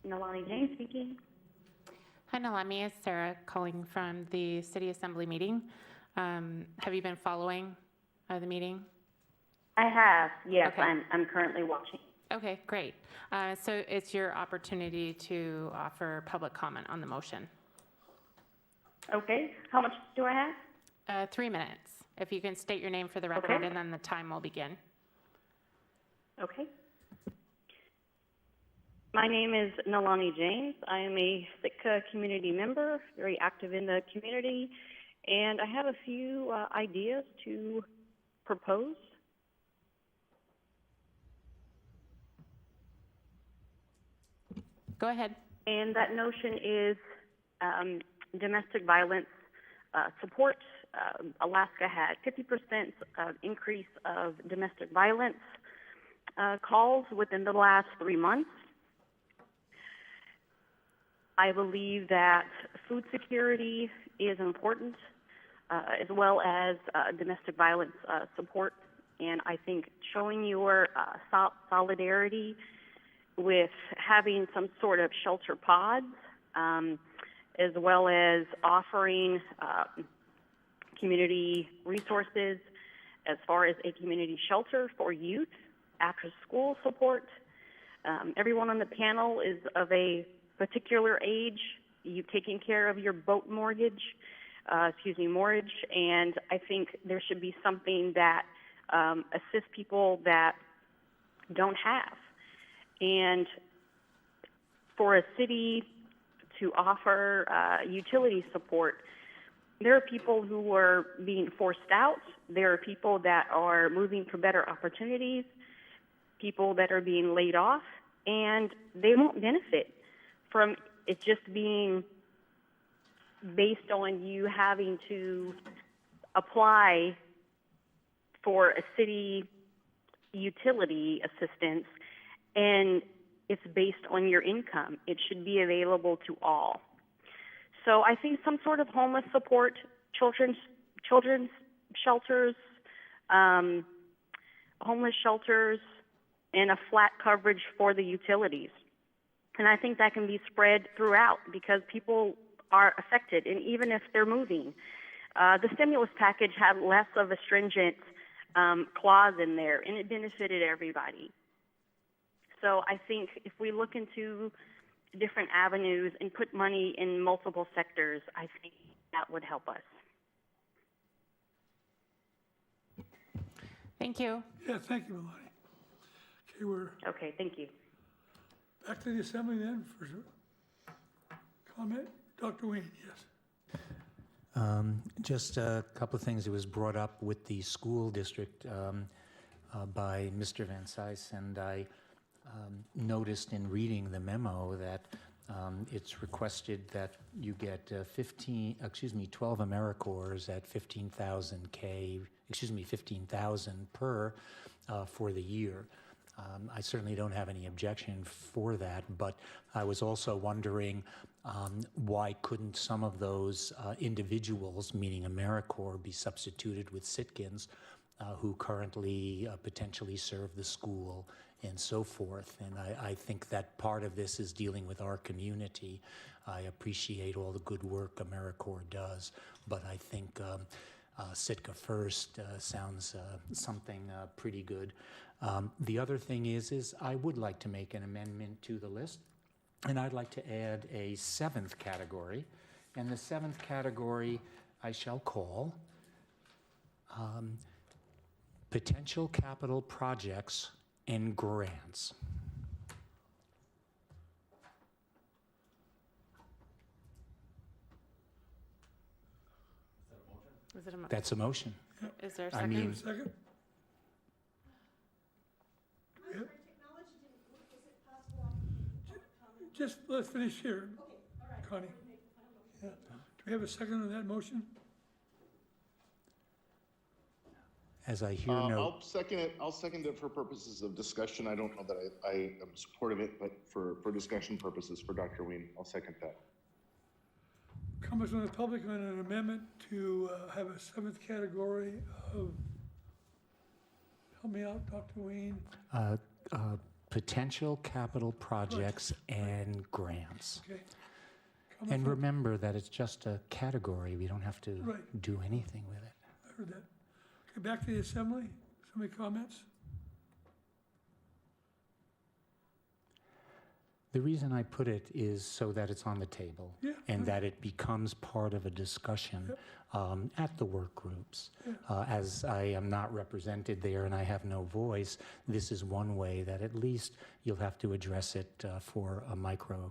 S: Nalani James speaking.
A: Hi, Nalami. It's Sarah calling from the City Assembly meeting. Have you been following the meeting?
S: I have, yes,
A: Okay.
S: I'm currently watching.
A: Okay, great. So it's your opportunity to offer public comment on the motion.
S: Okay, how much do I have?
A: 3 minutes. If you can state your name for the record,
S: Okay.
A: and then the time will begin.
S: Okay.
U: My name is Nalani James. I am a Sitka community member, very active in the community, and I have a few ideas to propose.
A: Go ahead.
U: And that notion is domestic violence support. Alaska had 50% increase of domestic violence calls within the last 3 months. I believe that food security is important, as well as domestic violence support. And I think showing your solidarity with having some sort of shelter pods, as well as offering community resources as far as a community shelter for youth, after school support. Everyone on the panel is of a particular age. You've taken care of your boat mortgage, and I think there should be something that assists people that don't have. And for a city to offer utility support, there are people who are being forced out. There are people that are moving for better opportunities, people that are being laid off, and they won't benefit from it just being based on you having to apply for a city utility assistance, and it's based on your income. It should be available to all. So I think some sort of homeless support, children's shelters, homeless shelters, and a flat coverage for the utilities. And I think that can be spread throughout because people are affected, and even if they're moving. The stimulus package had less of a stringent clause in there, and it benefited everybody. So I think if we look into different avenues and put money in multiple sectors, I think that would help us.
A: Thank you.
D: Yeah, thank you, Melanie. Okay, we're
U: Okay, thank you.
D: back to the assembly then for comment. Dr. Wayne, yes.
O: Just a couple of things. It was brought up with the school district by Mr. Van Cise, and I noticed in reading the memo that it's requested that you get 12 AmeriCorps at 15,000 per for the year. I certainly don't have any objection for that, but I was also wondering why couldn't some of those individuals, meaning AmeriCorps, be substituted with Sitkans who currently potentially serve the school and so forth. And I think that part of this is dealing with our community. I appreciate all the good work AmeriCorps does, but I think Sitka First sounds something pretty good. The other thing is I would like to make an amendment to the list, and I'd like to add a 7th category. And the 7th category I shall call potential capital projects and grants.
A: Is it a
O: That's a motion.
A: Is there a
O: I
A: second?
O: mean-
D: Second? Yep. Just let's finish here. Connie. Yeah. Do we have a second on that motion?
O: As I hear
P: I'll second it. I'll second it for purposes of discussion. I don't know that I am supportive of it, but for discussion purposes for Dr. Ween, I'll second that.
D: Comments from the public on an amendment to have a 7th category of, help me out, Dr. Wayne.
O: potential capital projects and grants.
D: Okay.
O: And remember that it's just a category. We don't have to
D: Right.
O: do anything with it.
D: I heard that. Okay, back to the assembly. Somebody comments?
O: The reason I put it is so that it's on the table
D: Yeah.
O: and that it becomes part of a discussion at the work groups. As I am not represented there and I have no voice, this is one way that at least you'll have to address it for a micro.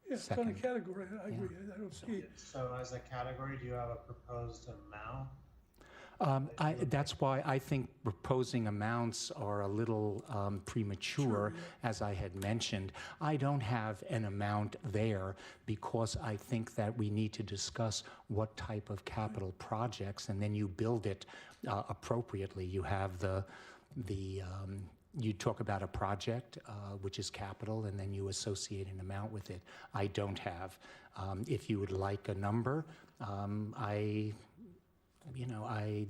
D: Yeah, it's on a
O: Second.
D: category, I agree, I don't see it.
N: So as a category, do you have a proposed amount?
O: That's why I think proposing amounts are a little premature, as I had mentioned. I don't have an amount there because I think that we need to discuss what type of capital projects, and then you build it appropriately. You have you talk about a project, which is capital, and then you associate an amount with it. I don't have. If you would like a number, I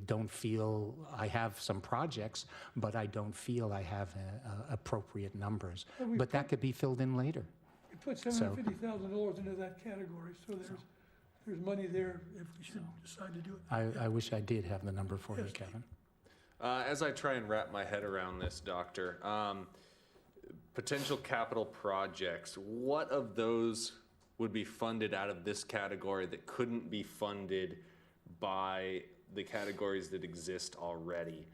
O: don't feel, I have some projects, but I don't feel I have appropriate numbers. But that could be filled in later.
D: You put $750,000 into that category, so there's money there if we should decide to do it.
O: I wish I did have the number for you, Kevin.
M: As I try and wrap my head around this, Doctor, potential capital projects, what of those would be funded out of this category that couldn't be funded by the categories that exist already?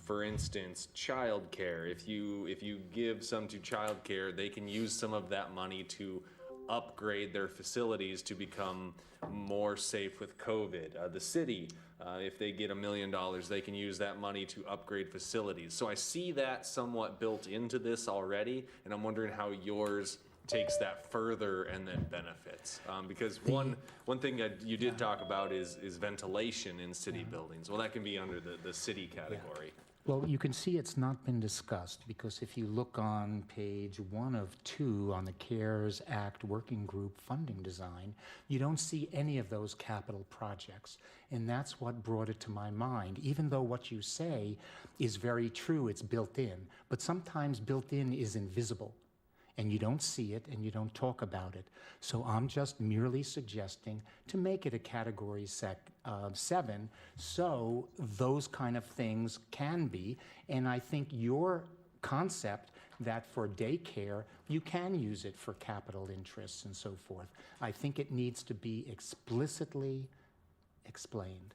M: For instance, childcare. If you give some to childcare, they can use some of that money to upgrade their facilities to become more safe with COVID. The city, if they get $1 million, they can use that money to upgrade facilities. So I see that somewhat built into this already, and I'm wondering how yours takes that further and then benefits. Because one thing you did talk about is ventilation in city buildings. Well, that can be under the city category.
O: Well, you can see it's not been discussed because if you look on page 1 of 2 on the CARES Act Working Group funding design, you don't see any of those capital projects. And that's what brought it to my mind. Even though what you say is very true, it's built in, but sometimes built in is invisible. And you don't see it and you don't talk about it. So I'm just merely suggesting to make it a category 7, so those kind of things can be. And I think your concept that for daycare, you can use it for capital interests and so forth, I think it needs to be explicitly explained.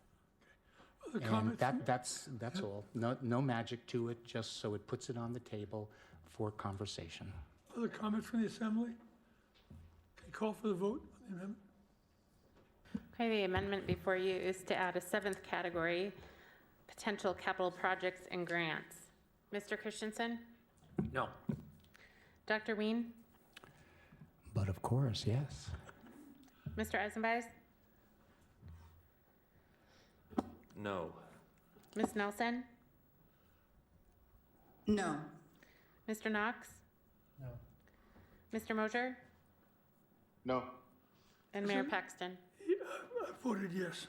D: Other
O: And
D: comments?
O: that's all. No magic to it, just so it puts it on the table for conversation.
D: Other comments from the assembly? Okay, call for the vote on the amendment.
A: Okay, the amendment before you is to add a 7th category, potential capital projects and grants. Mr. Christensen?
L: No.
A: Dr. Ween?
O: But of course, yes.
A: Mr. Eisenbeis?
M: No.
A: Ms. Nelson?
C: No.
A: Mr. Knox?
N: No.
A: Mr. Mosier?
P: No.
A: And Mayor Paxton?
D: I voted yes.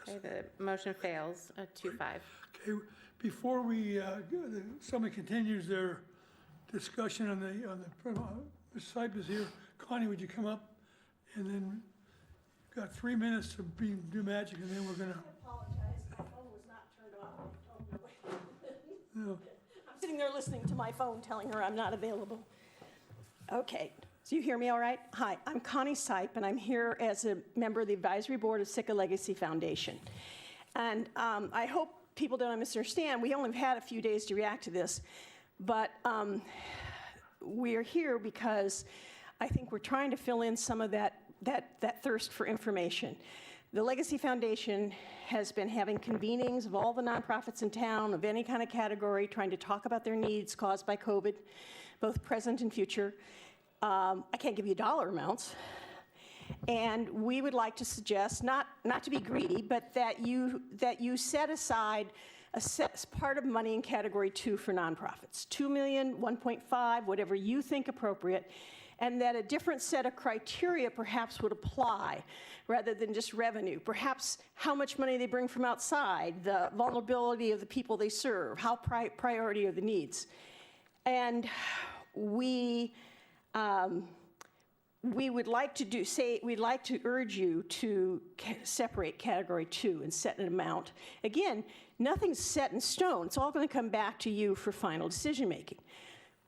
A: Okay, the motion fails, 2-5.
D: Okay, before somebody continues their discussion on Ms. Sipe is here. Connie, would you come up? And then you've got 3 minutes to do magic, and then we're gonna.
F: I apologize, my phone was not turned off.
D: No.
F: I'm sitting there listening to my phone telling her I'm not available. Okay, so you hear me all right? Hi, I'm Connie Sipe, and I'm here as a member of the advisory board of Sitka Legacy Foundation. And I hope people don't misunderstand, we only have had a few days to react to this, but we are here because I think we're trying to fill in some of that thirst for information. The Legacy Foundation has been having convenings of all the nonprofits in town of any kind of category, trying to talk about their needs caused by COVID, both present and future. I can't give you dollar amounts. And we would like to suggest, not to be greedy, but that you set aside part of money in category 2 for nonprofits, 2 million, 1.5, whatever you think appropriate, and that a different set of criteria perhaps would apply rather than just revenue. Perhaps how much money they bring from outside, the vulnerability of the people they serve, how priority are the needs. And we would like to we'd like to urge you to separate category 2 and set an amount. Again, nothing's set in stone. It's all going to come back to you for final decision making.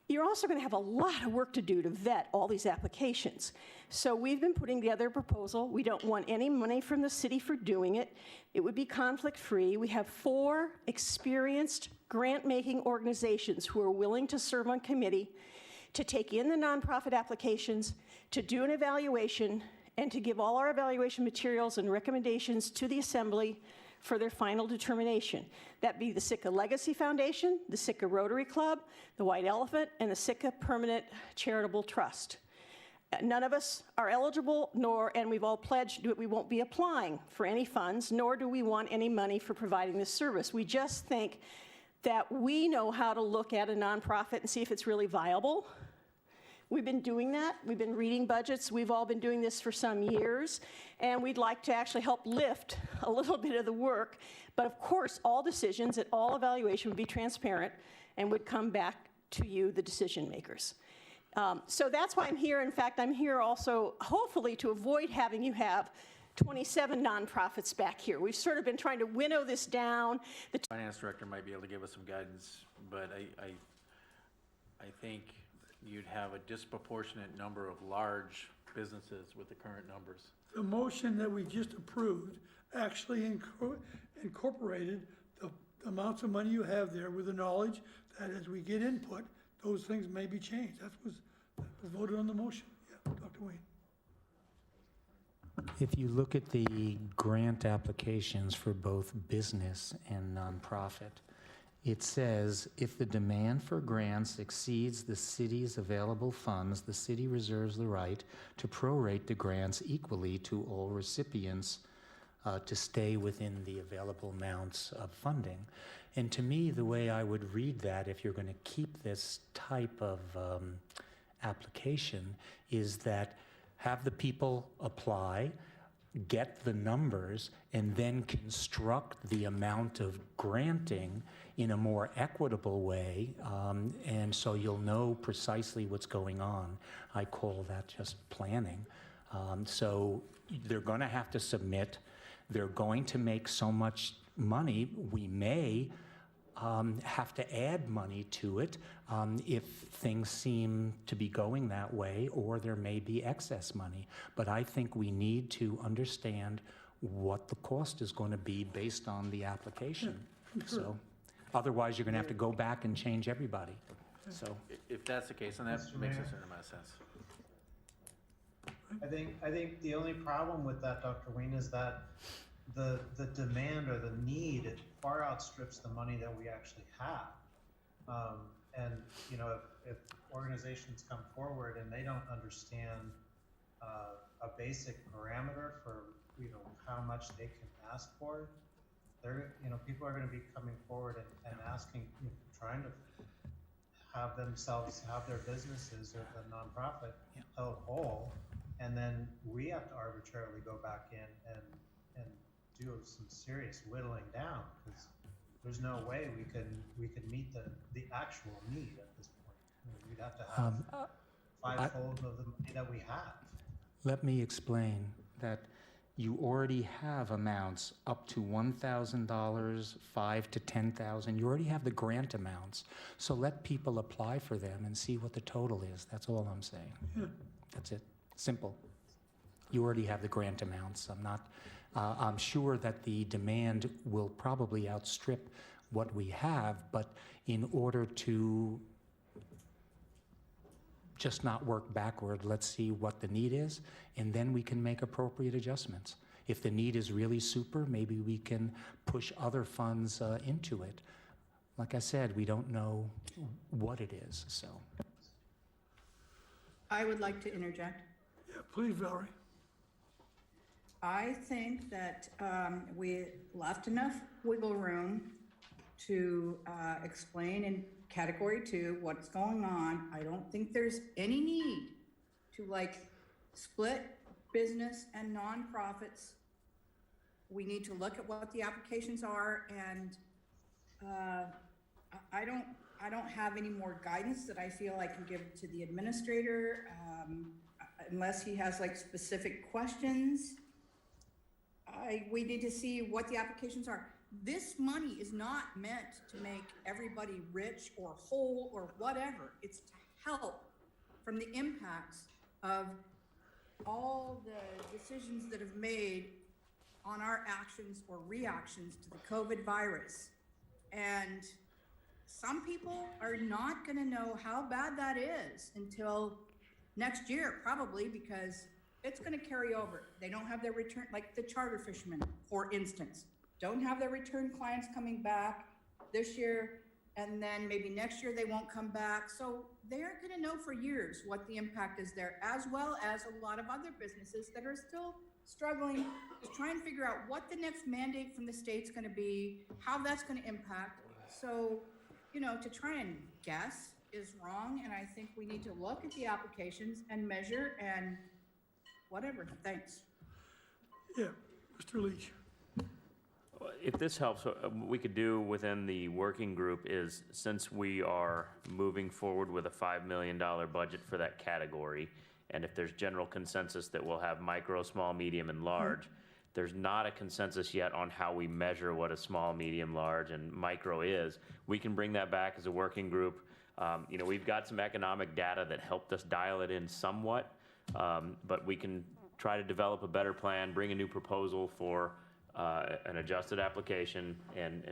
F: you're also going to have a lot of work to do to vet all these applications. So we've been putting together a proposal. We don't want any money from the city for doing it. It would be conflict-free. We have 4 experienced grant-making organizations who are willing to serve on committee, to take in the nonprofit applications, to do an evaluation, and to give all our evaluation materials and recommendations to the Assembly for their final determination. That'd be the Sitka Legacy Foundation, the Sitka Rotary Club, the White Elephant, and the Sitka Permanent Charitable Trust. None of us are eligible, and we've all pledged that we won't be applying for any funds, nor do we want any money for providing this service. We just think that we know how to look at a nonprofit and see if it's really viable. We've been doing that. We've been reading budgets. We've all been doing this for some years, and we'd like to actually help lift a little bit of the work. But of course, all decisions and all evaluation would be transparent and would come back to you, the decision makers. So that's why I'm here. In fact, I'm here also hopefully to avoid having you have 27 nonprofits back here. We've sort of been trying to winnow this down. The
B: Finance director might be able to give us some guidance, but I think you'd have a disproportionate number of large businesses with the current numbers.
D: The motion that we just approved actually incorporated the amounts of money you have there with the knowledge that as we get input, those things may be changed. That was voted on the motion. Yeah, Dr. Wayne.
O: If you look at the grant applications for both business and nonprofit, it says, if the demand for grants exceeds the city's available funds, the city reserves the right to prorate the grants equally to all recipients to stay within the available amounts of funding. And to me, the way I would read that, if you're going to keep this type of application, is that have the people apply, get the numbers, and then construct the amount of granting in a more equitable way, and so you'll know precisely what's going on. I call that just planning. So they're going to have to submit. They're going to make so much money. We may have to add money to it if things seem to be going that way, or there may be excess money. But I think we need to understand what the cost is going to be based on the application. So otherwise, you're going to have to go back and change everybody. So
B: If that's the case, then that
N: Mr.
B: makes a
N: Mayor?
B: certain amount of sense.
N: I think the only problem with that, Dr. Wayne, is that the demand or the need, it far outstrips the money that we actually have. And, you know, if organizations come forward and they don't understand a basic parameter for, you know, how much they can ask for, people are going to be coming forward and asking, trying to have themselves, have their businesses or the nonprofit held whole, and then we have to arbitrarily go back in and do some serious whittling down, because there's no way we could meet the actual need at this point. We'd have to have fivefold of the money that we have.
O: let me explain that you already have amounts up to $1,000, $5,000 to $10,000. You already have the grant amounts. So let people apply for them and see what the total is. That's all I'm saying.
D: Yeah.
O: That's it. Simple. You already have the grant amounts. I'm sure that the demand will probably outstrip what we have, but in order to just not work backward, let's see what the need is, and then we can make appropriate adjustments. If the need is really super, maybe we can push other funds into it. Like I said, we don't know what it is, so.
C: I would like to interject.
D: Yeah, please, Valerie.
C: I think that we left enough wiggle room to explain in Category 2 what's going on. I don't think there's any need to split business and nonprofits. We need to look at what the applications are, and I don't have any more guidance that I feel I can give to the administrator unless he has specific questions. We need to see what the applications are. this money is not meant to make everybody rich or whole or whatever. It's to help from the impacts of all the decisions that have made on our actions or reactions to the COVID virus. And some people are not going to know how bad that is until next year, probably, because it's going to carry over. They don't have their return, like the charter fishermen, for instance, don't have their return clients coming back this year, and then maybe next year they won't come back. So they aren't going to know for years what the impact is there, as well as a lot of other businesses that are still struggling to try and figure out what the next mandate from the state's going to be, how that's going to impact. So, you know, to try and guess is wrong, and I think we need to look at the applications and measure and whatever. Thanks.
D: Yeah, Mr. Leach.
L: If this helps, what we could do within the working group is, since we are moving forward with a $5 million budget for that category, and if there's general consensus that we'll have micro, small, medium, and large, there's not a consensus yet on how we measure what a small, medium, large, and micro is. We can bring that back as a working group. You know, we've got some economic data that helped us dial it in somewhat, but we can try to develop a better plan, bring a new proposal for an adjusted application and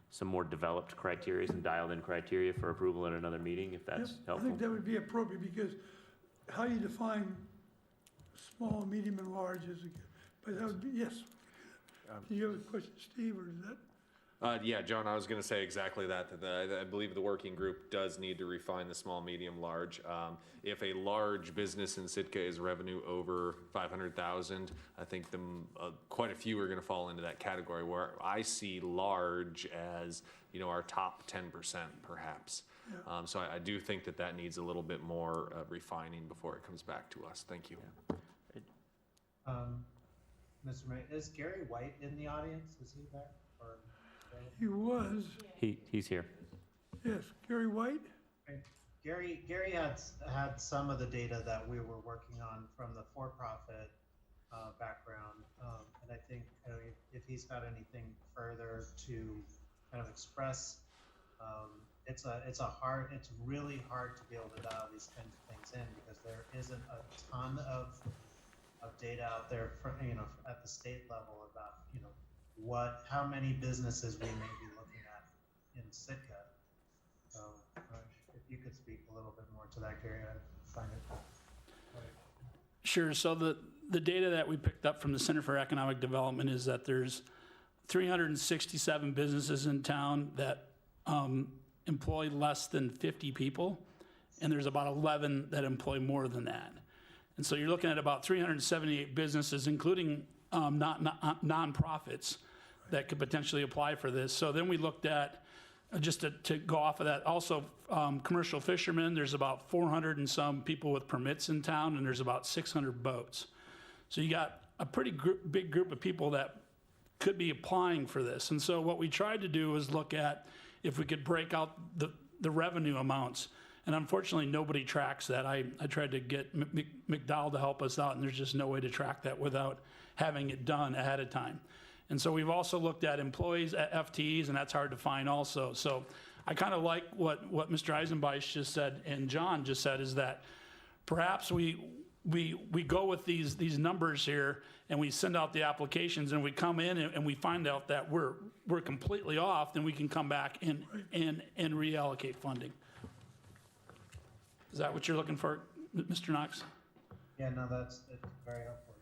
L: some more developed criteria, some dialed in criteria for approval at another meeting, if that's
D: I
L: helpful.
D: think that would be appropriate, because how you define small, medium, and large is, but that would be, yes. Do you have a question, Steve, or is that?
M: Yeah, John, I was going to say exactly that. I believe the working group does need to refine the small, medium, large. If a large business in Sitka is revenue over 500,000, I think quite a few are going to fall into that category, where I see large as, you know, our top 10% perhaps.
D: Yeah.
M: So I do think that needs a little bit more refining before it comes back to us. Thank you.
N: Mr. Mayor, is Gary White in the audience? Is he there? Or
D: He was,
L: He's here.
D: yes, Gary White?
N: Gary had some of the data that we were working on from the for-profit background, and I think if he's got anything further to kind of express, it's really hard to be able to dial these kinds of things in, because there isn't a ton of data out there for, you know, at the state level about, you know, how many businesses we may be looking at in Sitka. So if you could speak a little bit more to that, Gary, I'd find it.
G: Sure. So the data that we picked up from the Center for Economic Development is that there's 367 businesses in town that employ less than 50 people, and there's about 11 that employ more than that. And so you're looking at about 378 businesses, including nonprofits, that could potentially apply for this. So then we looked at, just to go off of that, also commercial fishermen. There's about 400 and some people with permits in town, and there's about 600 boats. So you got a pretty big group of people that could be applying for this. And so what we tried to do is look at if we could break out the revenue amounts. And unfortunately, nobody tracks that. I tried to get McDowell to help us out, and there's just no way to track that without having it done ahead of time. And so we've also looked at employees at FTEs, and that's hard to find also. So I kind of like what Mr. Eisenbeis just said and John just said, is that perhaps we go with these numbers here, and we send out the applications, and we come in and we find out that we're completely off, then we can come back and reallocate funding. Is that what you're looking for, Mr. Knox?
N: Yeah, no, it's very helpful.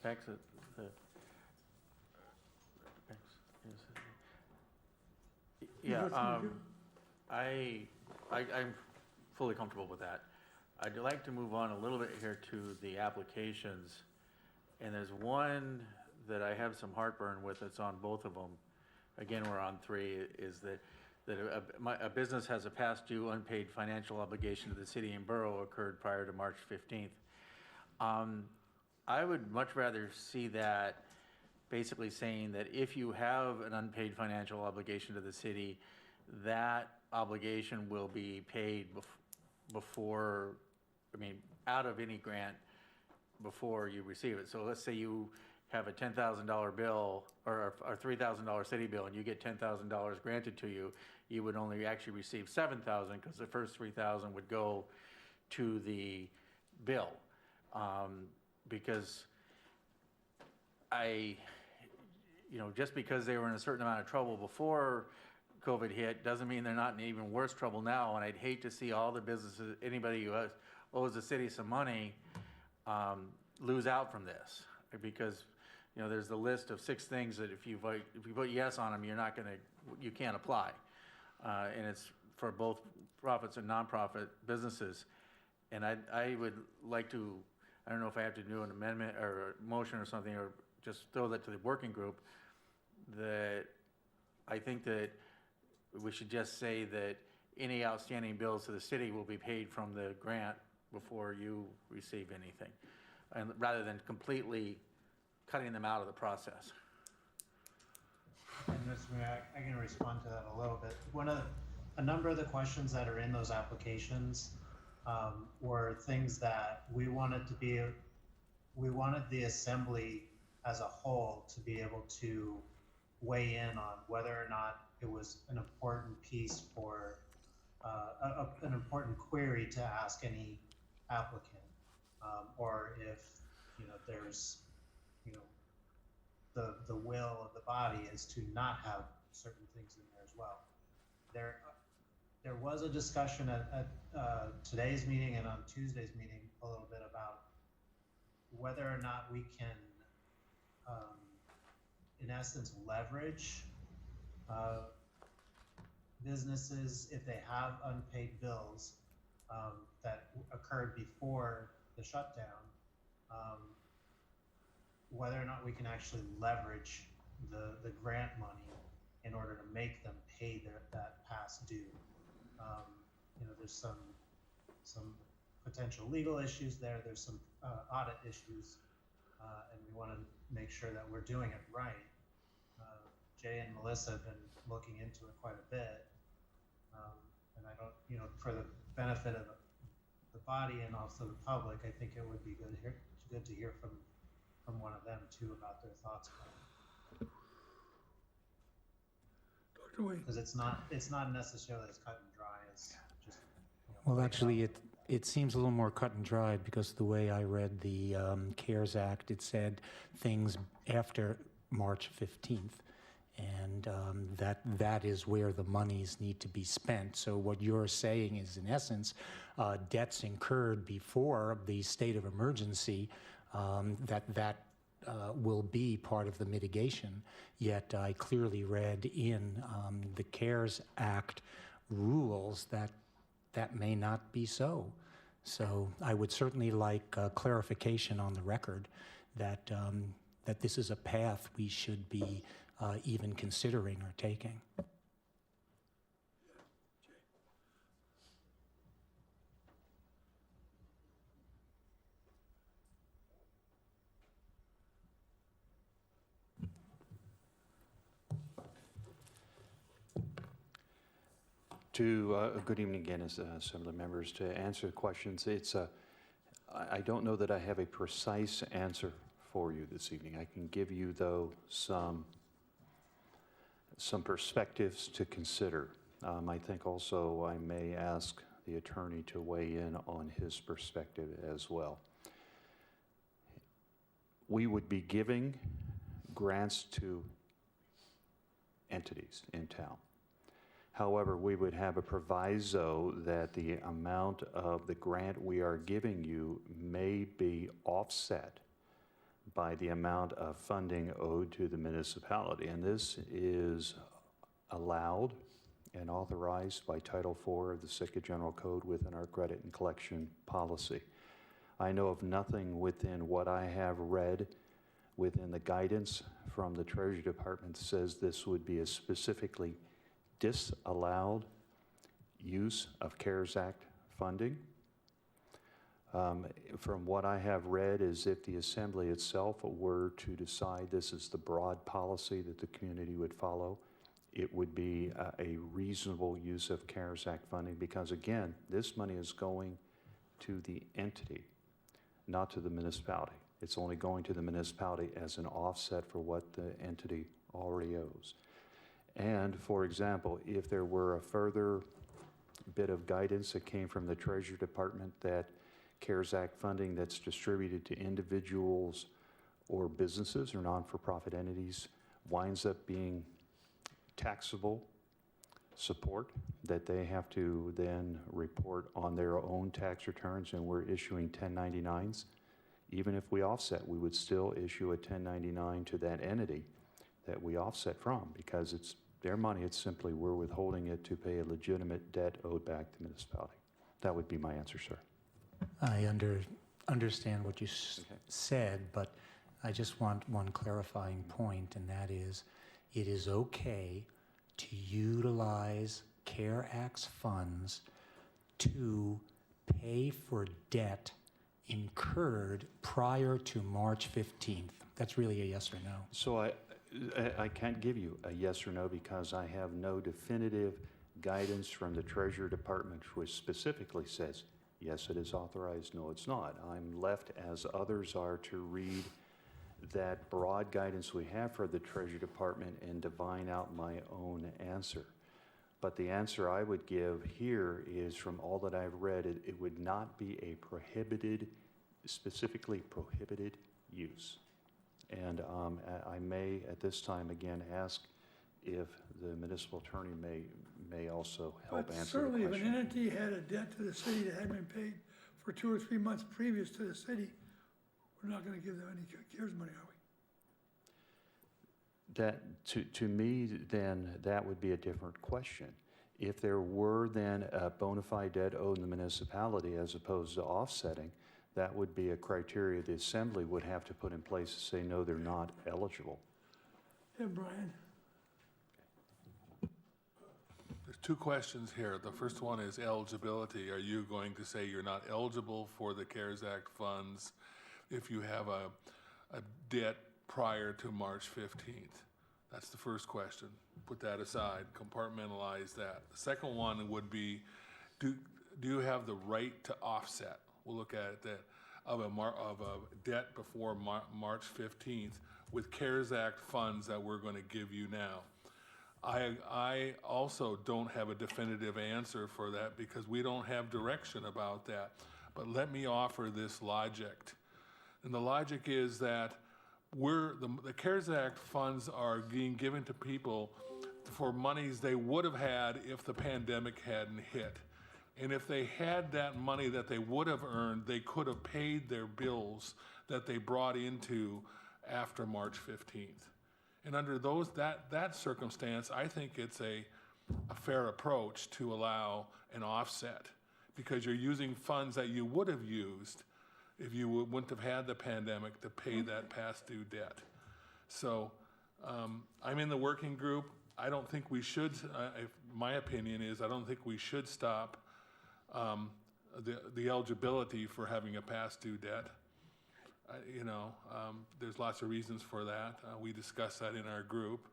B: Back to I'm fully comfortable with that. I'd like to move on a little bit here to the applications, and there's one that I have some heartburn with. It's on both of them. Again, we're on 3, is that a business has a past due unpaid financial obligation to the city and borough occurred prior to March 15th. I would much rather see that basically saying that if you have an unpaid financial obligation to the city, that obligation will be paid out of any grant before you receive it. So let's say you have a $10,000 bill or a $3,000 city bill and you get $10,000 granted to you, you would only actually receive $7,000 because the first $3,000 would go to the bill. Because just because they were in a certain amount of trouble before COVID hit doesn't mean they're not in even worse trouble now. And I'd hate to see all the businesses, anybody who owes the city some money, lose out from this, because there's the list of 6 things that if you vote yes on them, you can't apply, and it's for both profits and nonprofit businesses. And I would like to, I don't know if I have to do an amendment or a motion or something, or just throw that to the working group, that I think that we should just say that any outstanding bills to the city will be paid from the grant before you receive anything, and rather than completely cutting them out of the process.
N: And Mr. Mayor, I can respond to that a little bit. A number of the questions that are in those applications were things that we wanted the assembly as a whole to be able to weigh in on whether or not it was an important piece for an important query to ask any applicant, or if there's the will of the body is to not have certain things in there as well. There was a discussion at today's meeting and on Tuesday's meeting a little bit about whether or not we can, in essence, leverage businesses if they have unpaid bills that occurred before the shutdown, whether or not we can actually leverage the grant money in order to make them pay that past due. There's some potential legal issues there. There's some audit issues, and we want to make sure that we're doing it right. Jay and Melissa have been looking into it quite a bit, and I don't, for the benefit of the body and also the public, I think it would be good to hear from one of them too about their thoughts about it.
D: Dr. Wayne.
N: Because it's not necessarily as cut and dry as just.
O: Well, actually, it seems a little more cut and dried because the way I read the CARES Act, it said things after March 15th. And that is where the monies need to be spent. So what you're saying is, in essence, debts incurred before the state of emergency, that will be part of the mitigation. Yet I clearly read in the CARES Act rules that may not be so. So I would certainly like clarification on the record that this is a path we should be even considering or taking.
Q: Good evening again, as some of the members. To answer the questions, I don't know that I have a precise answer for you this evening. I can give you, though, some perspectives to consider. I think also I may ask the attorney to weigh in on his perspective as well. We would be giving grants to entities in town. However, we would have a proviso that the amount of the grant we are giving you may be offset by the amount of funding owed to the municipality. And this is allowed and authorized by Title IV of the Sitka General Code within our credit and collection policy. I know of nothing within what I have read within the guidance from the Treasury Department that says this would be a specifically disallowed use of CARES Act funding. From what I have read is if the Assembly itself were to decide this is the broad policy that the community would follow, it would be a reasonable use of CARES Act funding because, again, this money is going to the entity, not to the municipality. It's only going to the municipality as an offset for what the entity already owes. And for example, if there were a further bit of guidance that came from the Treasury Department that CARES Act funding that's distributed to individuals or businesses or non-for-profit entities winds up being taxable support that they have to then report on their own tax returns, and we're issuing 1099s, even if we offset, we would still issue a 1099 to that entity that we offset from, because it's their money. It's simply we're withholding it to pay a legitimate debt owed back to the municipality. That would be my answer, sir.
O: I understand what you said, but I just want one clarifying point, and that is, it is okay to utilize CARE Act's funds to pay for debt incurred prior to March 15th. That's really a yes or no.
Q: So I can't give you a yes or no because I have no definitive guidance from the Treasury Department which specifically says, yes, it is authorized, no, it's not. I'm left, as others are, to read that broad guidance we have for the Treasury Department and divine out my own answer. But the answer I would give here is, from all that I've read, it would not be a prohibited, specifically prohibited use. And I may, at this time, again, ask if the municipal attorney may also help
D: But
Q: answer the
D: certainly, if
Q: question.
D: an entity had a debt to the city that hadn't been paid for 2 or 3 months previous to the city, we're not going to give them any CARES money, are we?
Q: That, to me, then, that would be a different question. If there were then a bona fide debt owed in the municipality as opposed to offsetting, that would be a criteria the assembly would have to put in place to say, no, they're not eligible.
D: Yeah, Brian?
H: There's two questions here. The first one is eligibility. Are you going to say you're not eligible for the CARES Act funds if you have a debt prior to March 15th? That's the first question. Put that aside, compartmentalize that. The second one would be, do you have the right to offset? We'll look at that of a debt before March 15th with CARES Act funds that we're going to give you now. I also don't have a definitive answer for that because we don't have direction about that. But let me offer this logic. And the logic is that the CARES Act funds are being given to people for monies they would have had if the pandemic hadn't hit. And if they had that money that they would have earned, they could have paid their bills that they brought into after March 15th. And under that circumstance, I think it's a fair approach to allow an offset, because you're using funds that you would have used if you wouldn't have had the pandemic to pay that past due debt. So I'm in the working group. I don't think we should, my opinion is, I don't think we should stop the eligibility for having a past due debt. There's lots of reasons for that. We discussed that in our group.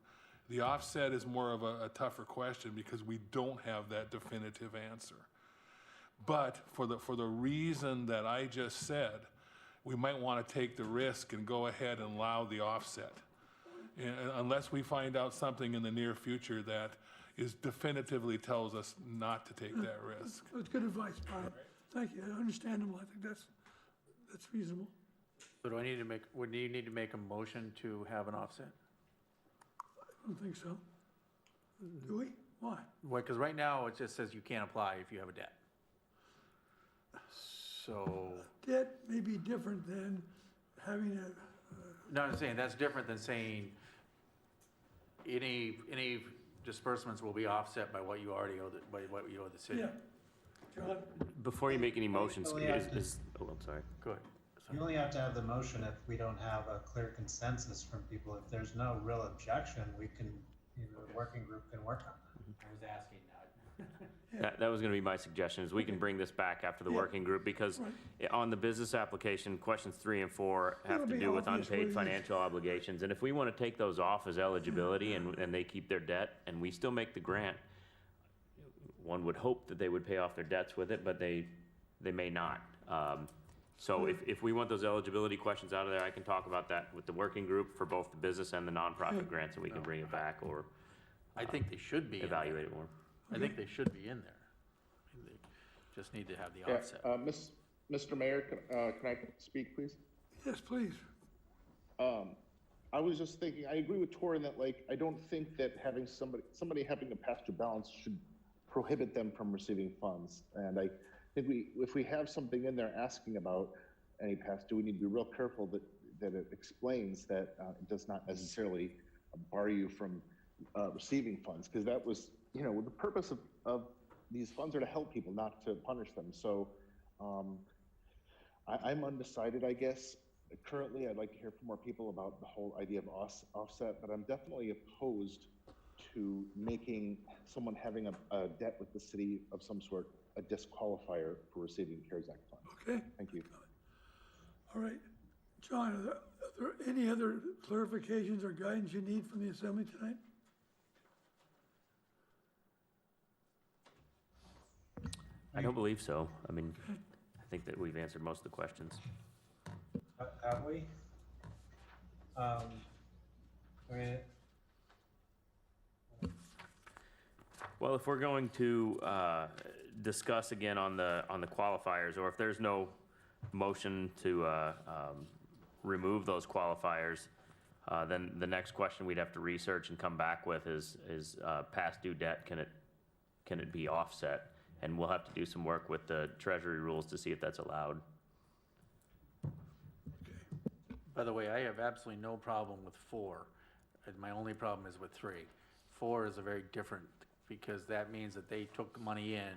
H: The offset is more of a tougher question because we don't have that definitive answer. But for the reason that I just said, we might want to take the risk and go ahead and allow the offset. And unless we find out something in the near future that definitively tells us not to take that risk.
D: That's good advice, Brian. Thank you. Understandable. I think that's reasonable.
B: So do you need to make a motion to have an offset?
D: I don't think so. Do we? Why?
B: Well, because right now it just says you can't apply if you have a debt. So.
D: Debt may be different than having a.
B: No, I'm saying that's different than saying any disbursements will be offset by what you already owe, by what you owe the city.
D: Yeah. John?
L: Before you make any motions,
N: Oh, I'm
L: sorry.
B: Go ahead.
N: You only have to have the motion if we don't have a clear consensus from people. If there's no real objection, we can, the working group can work on that.
B: I was asking that.
L: That was going to be my suggestion, is we can bring this back after the working group, because on the business application, questions 3 and 4 have
D: It'll
L: to
D: be
L: do with
D: obvious what it
L: unpaid
D: is.
L: financial obligations. And if we want to take those off as eligibility and they keep their debt and we still make the grant, one would hope that they would pay off their debts with it, but they may not. So if we want those eligibility questions out of there, I can talk about that with the working group for both the business and the nonprofit grants, and we can bring it back or
B: I think they should be in there.
L: evaluate it more.
B: I think they should be in there. They just need to have the
P: Yeah,
B: offset.
P: Mr. Mayor, can I speak, please?
D: Yes, please.
P: I was just thinking, I agree with Tori in that, like, I don't think that having somebody having a past due balance should prohibit them from receiving funds. And I think if we have something in there asking about any past due, we need to be real careful that it explains that it does not necessarily bar you from receiving funds, because that was, the purpose of these funds are to help people, not to punish them. So I'm undecided, I guess. Currently, I'd like to hear from more people about the whole idea of offset, but I'm definitely opposed to making someone having a debt with the city of some sort a disqualifier for receiving CARES Act funds.
D: Okay.
P: Thank you.
D: All right. John, are there any other clarifications or guidance you need from the Assembly tonight?
L: I don't believe so. I mean, I think that we've answered most of the questions.
N: Have we? I mean,
L: Well, if we're going to discuss again on the qualifiers, or if there's no motion to remove those qualifiers, then the next question we'd have to research and come back with is past due debt, can it be offset? And we'll have to do some work with the Treasury rules to see if that's allowed.
B: By the way, I have absolutely no problem with 4. And my only problem is with 3. 4 is a very different, because that means that they took money in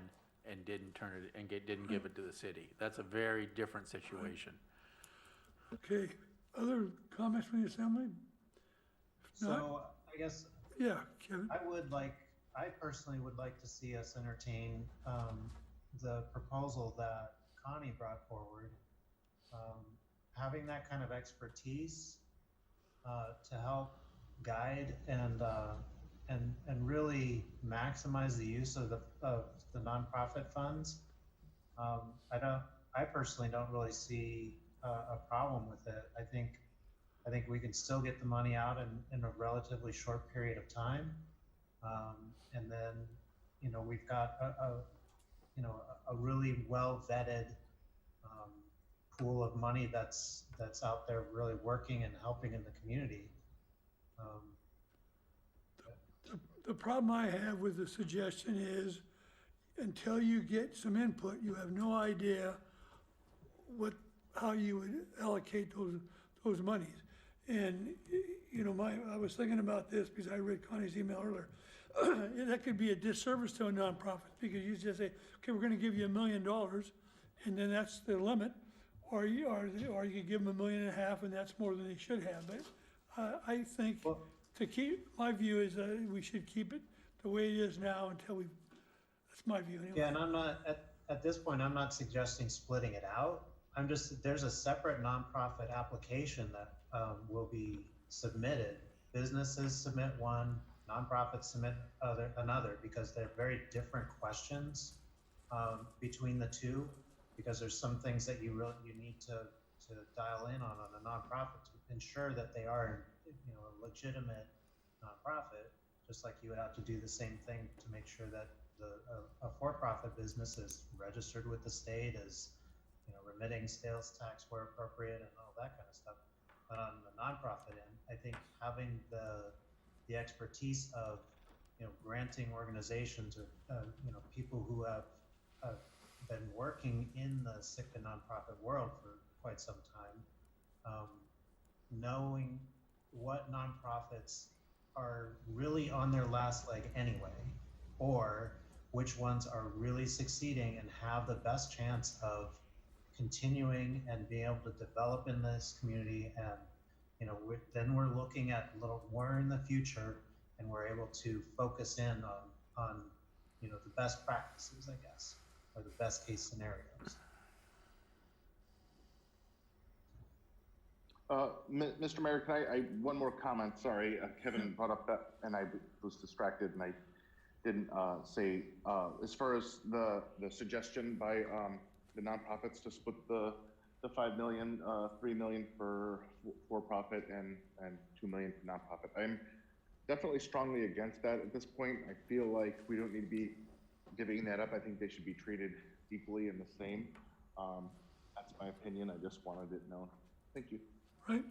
B: and didn't turn it, and didn't give it to the city. That's a very different situation.
D: Okay. Other comments from the Assembly? If not,
N: so I guess
D: yeah, Kevin.
N: I personally would like to see us entertain the proposal that Connie brought forward. Having that kind of expertise to help guide and really maximize the use of the nonprofit funds. I personally don't really see a problem with it. I think we can still get the money out in a relatively short period of time. And then, we've got a really well vetted pool of money that's out there really working and helping in the community.
D: The problem I have with the suggestion is, until you get some input, you have no idea how you would allocate those monies. And, I was thinking about this because I read Connie's email earlier. That could be a disservice to a nonprofit, because you just say, okay, we're gonna give you $1 million, and then that's the limit. Or you could give them $1.5 million, and that's more than they should have. But I think my view is that we should keep it the way it is now until that's my view anyway.
N: Yeah, and I'm not, at this point, I'm not suggesting splitting it out. There's a separate nonprofit application that will be submitted. Businesses submit one, nonprofits submit another, because they're very different questions between the two. Because there's some things that you need to dial in on a nonprofit to ensure that they are, a legitimate nonprofit, just like you would have to do the same thing to make sure that a for-profit business is registered with the state, as remitting sales tax where appropriate, and all that kind of stuff. But on the nonprofit end, I think having the expertise of granting organizations, or people who have been working in the Sitka nonprofit world for quite some time, knowing what nonprofits are really on their last leg anyway, or which ones are really succeeding and have the best chance of continuing and being able to develop in this community. And then we're looking at a little more in the future, and we're able to focus in on the best practices, I guess, or the best case scenarios.
P: Mr. Mayor, can I one more comment? Sorry, Kevin brought up that, and I was distracted, and I didn't say, as far as the suggestion by the nonprofits to split the the 5 million, 3 million for profit and 2 million for nonprofit. I'm definitely strongly against that at this point. I feel like we don't need to be divvying that up. I think they should be treated equally and the same. That's my opinion. I just wanted it known. Thank you.
D: Right?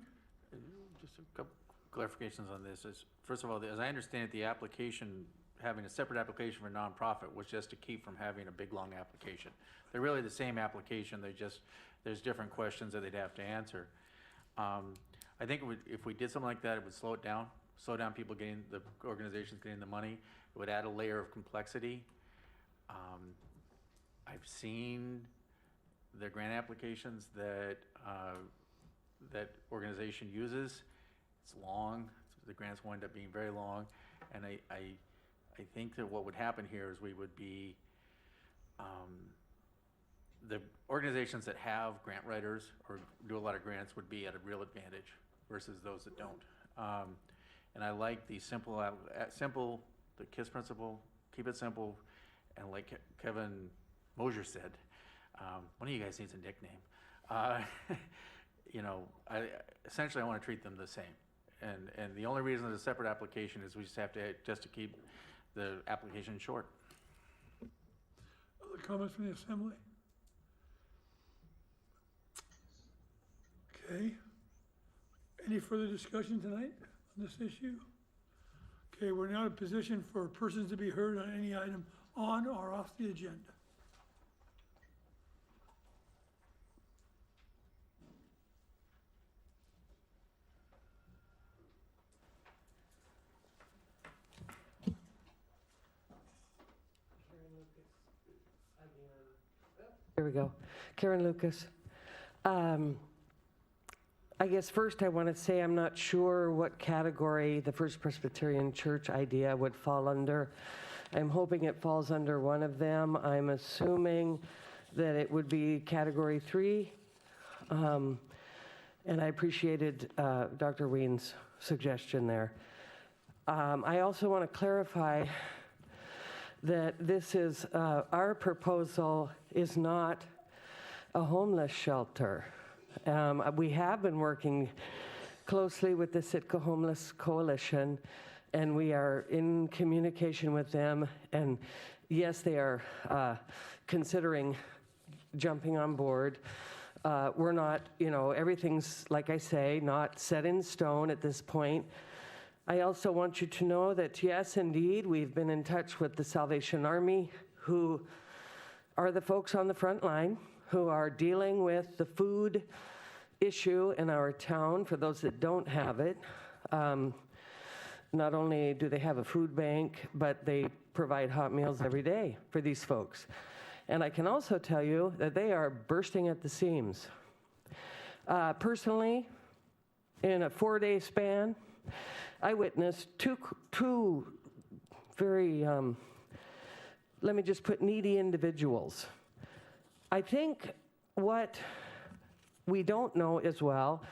B: Just a couple clarifications on this. First of all, as I understand it, the application, having a separate application for nonprofit was just to keep from having a big, long application. They're really the same application, there's different questions that they'd have to answer. I think if we did something like that, it would slow down people getting, the organizations getting the money. It would add a layer of complexity. I've seen the grant applications that organization uses. It's long, the grants wind up being very long, and I think that what would happen here is we would be, the organizations that have grant writers or do a lot of grants would be at a real advantage versus those that don't. And I like the simple, the KISS principle, keep it simple, and like Kevin Mosier said, one of you guys needs a nickname. You know, essentially I want to treat them the same. And the only reason there's a separate application is we just have to keep the application short.
D: Other comments from the assembly? Okay. Any further discussion tonight on this issue? Okay, we're now in a position for persons to be heard on any item on or off the agenda.
E: Here we go. Karen Lucas. I guess first I want to say I'm not sure what category the First Presbyterian Church idea would fall under. I'm hoping it falls under one of them. I'm assuming that it would be category 3. And I appreciated Dr. Wien's suggestion there. I also want to clarify that this is, our proposal is not a homeless shelter. We have been working closely with the Sitka Homeless Coalition, and we are in communication with them. And yes, they are considering jumping on board. We're not, everything's, like I say, not set in stone at this point. I also want you to know that, yes, indeed, we've been in touch with the Salvation Army, who are the folks on the front line, who are dealing with the food issue in our town for those that don't have it. Not only do they have a food bank, but they provide hot meals every day for these folks. And I can also tell you that they are bursting at the seams. Personally, in a 4-day span, I witnessed two very, let me just put needy individuals. I think what we don't know as well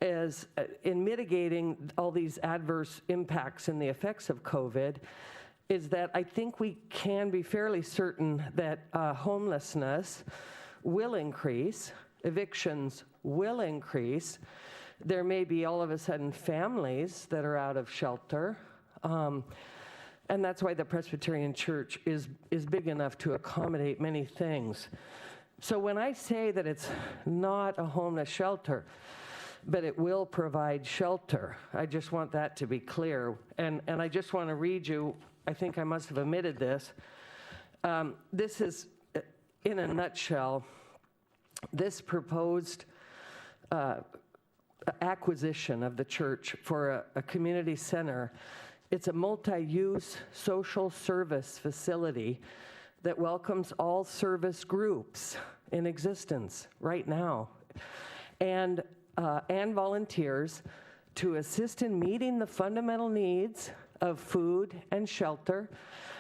E: is in mitigating all these adverse impacts and the effects of COVID is that I think we can be fairly certain that homelessness will increase, evictions will increase. There may be all of a sudden families that are out of shelter. And that's why the Presbyterian Church is big enough to accommodate many things. So when I say that it's not a homeless shelter, but it will provide shelter, I just want that to be clear. And I just want to read you, I think I must have omitted this. This is, in a nutshell, this proposed acquisition of the church for a community center. It's a multi-use social service facility that welcomes all service groups in existence right now and volunteers to assist in meeting the fundamental needs of food and shelter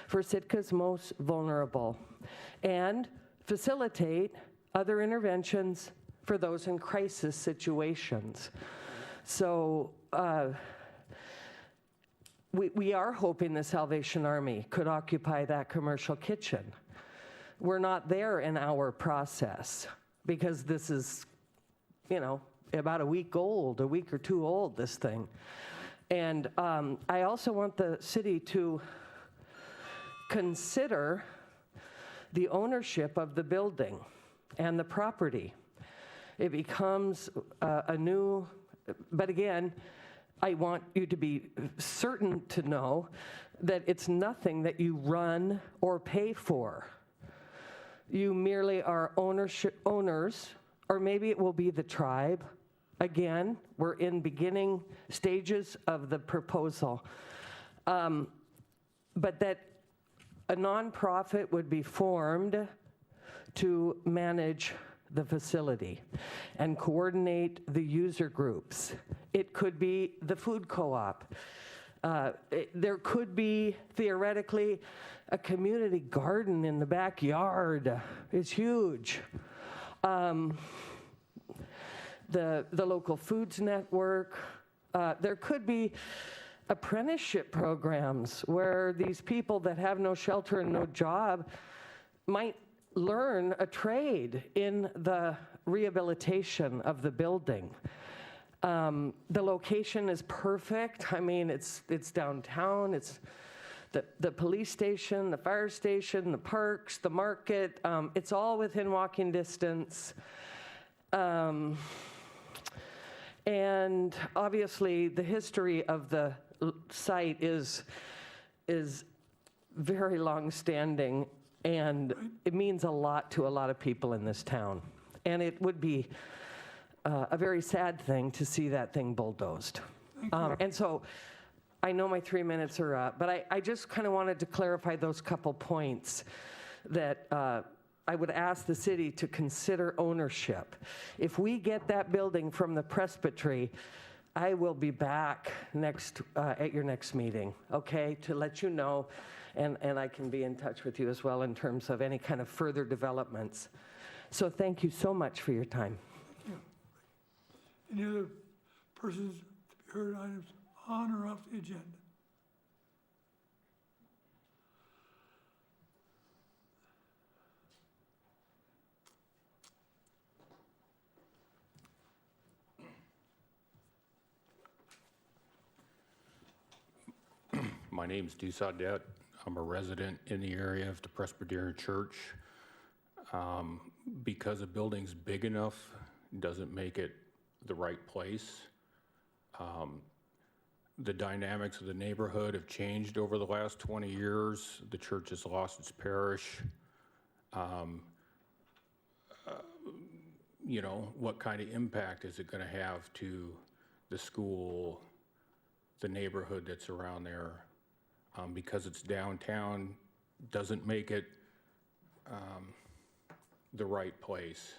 E: for Sitka's most vulnerable and facilitate other interventions for those in crisis situations. So we are hoping the Salvation Army could occupy that commercial kitchen. We're not there in our process because this is about a week or two old, this thing. And I also want the city to consider the ownership of the building and the property. It becomes but again, I want you to be certain to know that it's nothing that you run or pay for. You merely are owners, or maybe it will be the tribe. Again, we're in beginning stages of the proposal. But that a nonprofit would be formed to manage the facility and coordinate the user groups. It could be the food co-op. There could be, theoretically, a community garden in the backyard. It's huge. The local foods network. There could be apprenticeship programs where these people that have no shelter and no job might learn a trade in the rehabilitation of the building. The location is perfect. I mean, it's downtown. It's the police station, the fire station, the parks, the market. It's all within walking distance. And obviously, the history of the site is very long-standing, and it means a lot to a lot of people in this town. And it would be a very sad thing to see that thing bulldozed. And so I know my 3 minutes are up, but I just kind of wanted to clarify those couple points that I would ask the city to consider ownership. If we get that building from the presbytery, I will be back at your next meeting, okay, to let you know, and I can be in touch with you as well in terms of any kind of further developments. So thank you so much for your time.
D: Any other persons to be heard items on or off the agenda?
K: My name's Deuce Audette. I'm a resident in the area of the Presbyterian Church. Because a building's big enough doesn't make it the right place. The dynamics of the neighborhood have changed over the last 20 years. The church has lost its parish. What kind of impact is it going to have to the school, the neighborhood that's around there? Because it's downtown, doesn't make it the right place.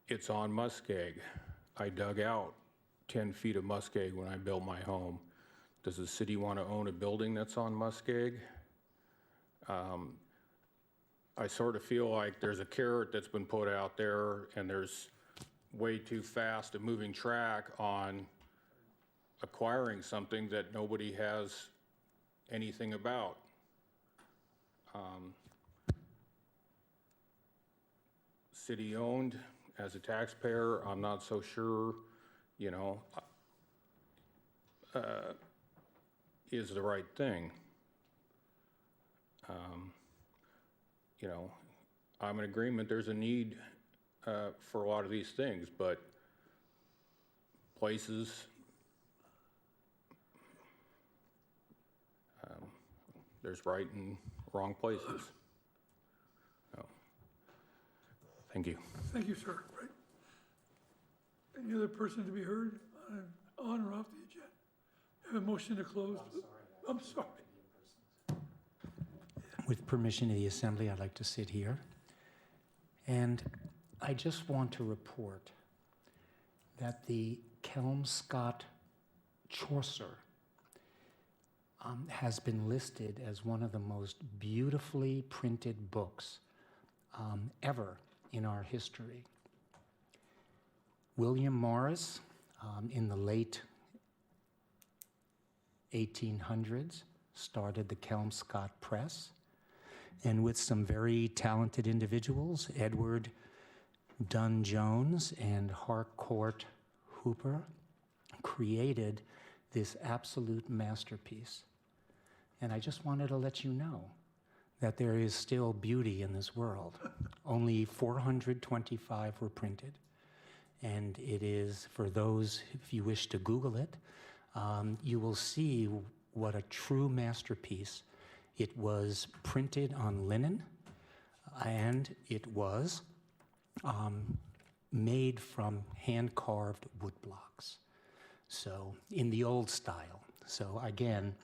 K: It's on muskeg. I dug out 10 feet of muskeg when I built my home. Does the city want to own a building that's on muskeg? I sort of feel like there's a carrot that's been put out there, and there's way too fast a moving track on acquiring something that nobody has anything about. City-owned, as a taxpayer, I'm not so sure, is the right thing. I'm in agreement there's a need for a lot of these things, but places, there's right and wrong places. So, thank you.
D: Thank you, sir. Right. Any other person to be heard on or off the agenda? Have a motion to close? I'm sorry.
O: With permission of the Assembly, I'd like to sit here. And I just want to report that the Kelmscott Chaucer has been listed as one of the most beautifully printed books ever in our history. William Morris, in the late 1800s, started the Kelmscott Press, and with some very talented individuals, Edward Dunn Jones and Harcourt Hooper created this absolute masterpiece. And I just wanted to let you know that there is still beauty in this world. Only 425 were printed. And it is, for those, if you wish to Google it, you will see what a true masterpiece. It was printed on linen, and it was made from hand-carved wood blocks. So, in the old style. So again,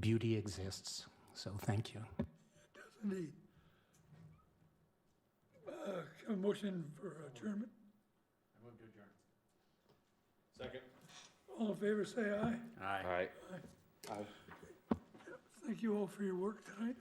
O: beauty exists. So thank you.
D: Indeed. A motion for adjournment.
B: I move to adjourn.
M: Second.
D: All in favor, say aye.
B: Aye.
M: All right.
D: Thank you all for your work tonight.